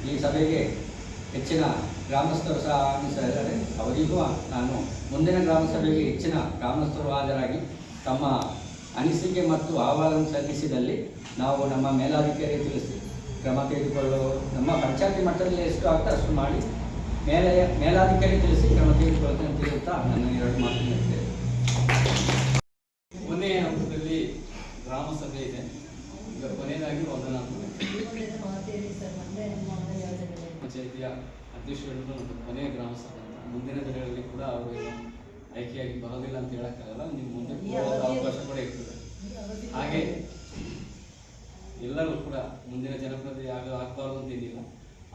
ಈ ಸಭೆಗೆ ಹೆಚ್ಚಿನ ಗ್ರಾಮಸ್ಥರು ಸಹ ಆಗಮಿಸಿದ್ದಾರೆ. ಅವರಿಗೂ ನಾನು ಮುಂದಿನ ಗ್ರಾಮ ಸಭೆಗೆ ಹೆಚ್ಚಿನ ಗ್ರಾಮಸ್ಥರು ಹಾಜರಾಗಿ ತಮ್ಮ ಅನಿಸಿಕೆ ಮತ್ತು ಅಹವಾಲನ್ನು ಸಲ್ಲಿಸಿದಲ್ಲಿ ನಾವು ನಮ್ಮ ಮೇಲಾಧಿಕಾರಿ ತಿಳಿಸಿ ಕ್ರಮ ತೆಗೆದುಕೊಳ್ಳುವ ನಮ್ಮ ಪಂಚಾಯತಿ ಮಟ್ಟದಲ್ಲಿ ಎಷ್ಟು ಆಗ್ತದೆ ಅಷ್ಟು ಮಾಡಿ ಮೇಲಾಧಿಕಾರಿ ತಿಳಿಸಿ ಕ್ರಮ ತೆಗೆದುಕೊಳ್ಳುತ್ತೆ ಅಂತ ಹೇಳ್ತಾ ನನ್ನ 2 ಮಾತು ಹೇಳ್ತೇವೆ. ಕೊನೆಯ ಹಂತದಲ್ಲಿ ಗ್ರಾಮ ಸಭೆ ಇದೆ. ಈಗ ಕೊನೆಯದಾಗಿ ವಂದನಾ ಪಂಚಾಯತಿಯ ಅಧ್ಯಕ್ಷರು ಮತ್ತು ಕೊನೆಯ ಗ್ರಾಮ ಸಭೆ ಅಂತ ಮುಂದಿನ ದಿನಗಳಲ್ಲಿ ಕೂಡ ಅವರು ಆಯ್ಕೆಯಾಗಿ ಬರೋದಿಲ್ಲ ಅಂತ ಹೇಳಕ್ಕಾಗಲ್ಲ. ನೀವು ಮುಂದೆ ಅವಕಾಶ ಕೂಡ ಇರ್ತದೆ. ಹಾಗೆ ಎಲ್ಲರೂ ಕೂಡ ಮುಂದಿನ ಜನಪ್ರತಿನಿಧಿ ಆಗಬಾರ್ದು ಅಂತೇನಿಲ್ಲ,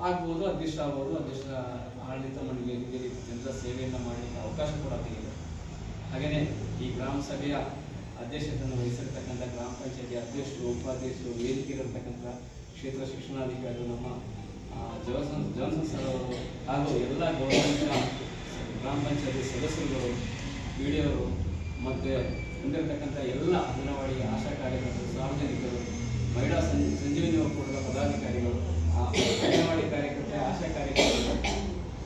ಆಗ್ಬೋದು, ಅಧ್ಯಕ್ಷ ಆಗ್ಬೋದು. ಅಧ್ಯಕ್ಷರ ಆಡಳಿತ ಮಂಡಳಿಯಲ್ಲಿ ಜನರ ಸೇವೆಯನ್ನು ಮಾಡಲಿಕ್ಕೆ ಅವಕಾಶ ಕೂಡ ತೆಗೆದಿದೆ. ಹಾಗೆಯೇ ಈ ಗ್ರಾಮ ಸಭೆಯ ಅಧ್ಯಕ್ಷತೆಯನ್ನು ವಹಿಸಿರ್ತಕ್ಕಂಥ ಗ್ರಾಮ ಪಂಚಾಯತಿ ಅಧ್ಯಕ್ಷರು, ಉಪಾಧ್ಯಕ್ಷರು, ವೇದಿಕೆಯಲ್ಲಿರ್ತಕ್ಕಂಥ ಕ್ಷೇತ್ರ ಶಿಕ್ಷಣಾಧಿಕಾರಿಗಳು, ನಮ್ಮ ಜೋನ್ಸನ್ ಸರ್ ಅವರು ಹಾಗೂ ಎಲ್ಲ ಗೌರವಾನ್ವಿತ ಗ್ರಾಮ ಪಂಚಾಯತಿ ಸದಸ್ಯರುಗಳು, ವಿಡಿಯೋರು ಮತ್ತು ಹೊಂದಿರತಕ್ಕಂಥ ಎಲ್ಲ ಅಂಗನವಾಡಿ ಆಶಾ ಕಾರ್ಯಕರ್ತರು, ಸಾರ್ವಜನಿಕರು, ಮಹಿಳಾ ಸಂಜೀವಿನಿ ಒಕ್ಕೂಟದ ಪದಾಧಿಕಾರಿಗಳು ಅಂಗನವಾಡಿ ಕಾರ್ಯಕರ್ತೆ, ಆಶಾ ಕಾರ್ಯಕರ್ತರು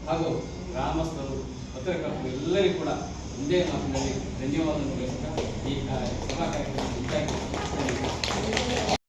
ಹಾಗೂ ಗ್ರಾಮಸ್ಥರು, ಪತ್ರಕರ್ತರು ಎಲ್ಲರಿಗೂ ಕೂಡ ಒಂದೇ ಮಾತಿನಲ್ಲಿ ಧನ್ಯವಾದವನ್ನು ತಿಳಿಸುತ್ತಾ ಈ ಸಭಾ ಕಾರ್ಯಕ್ರಮ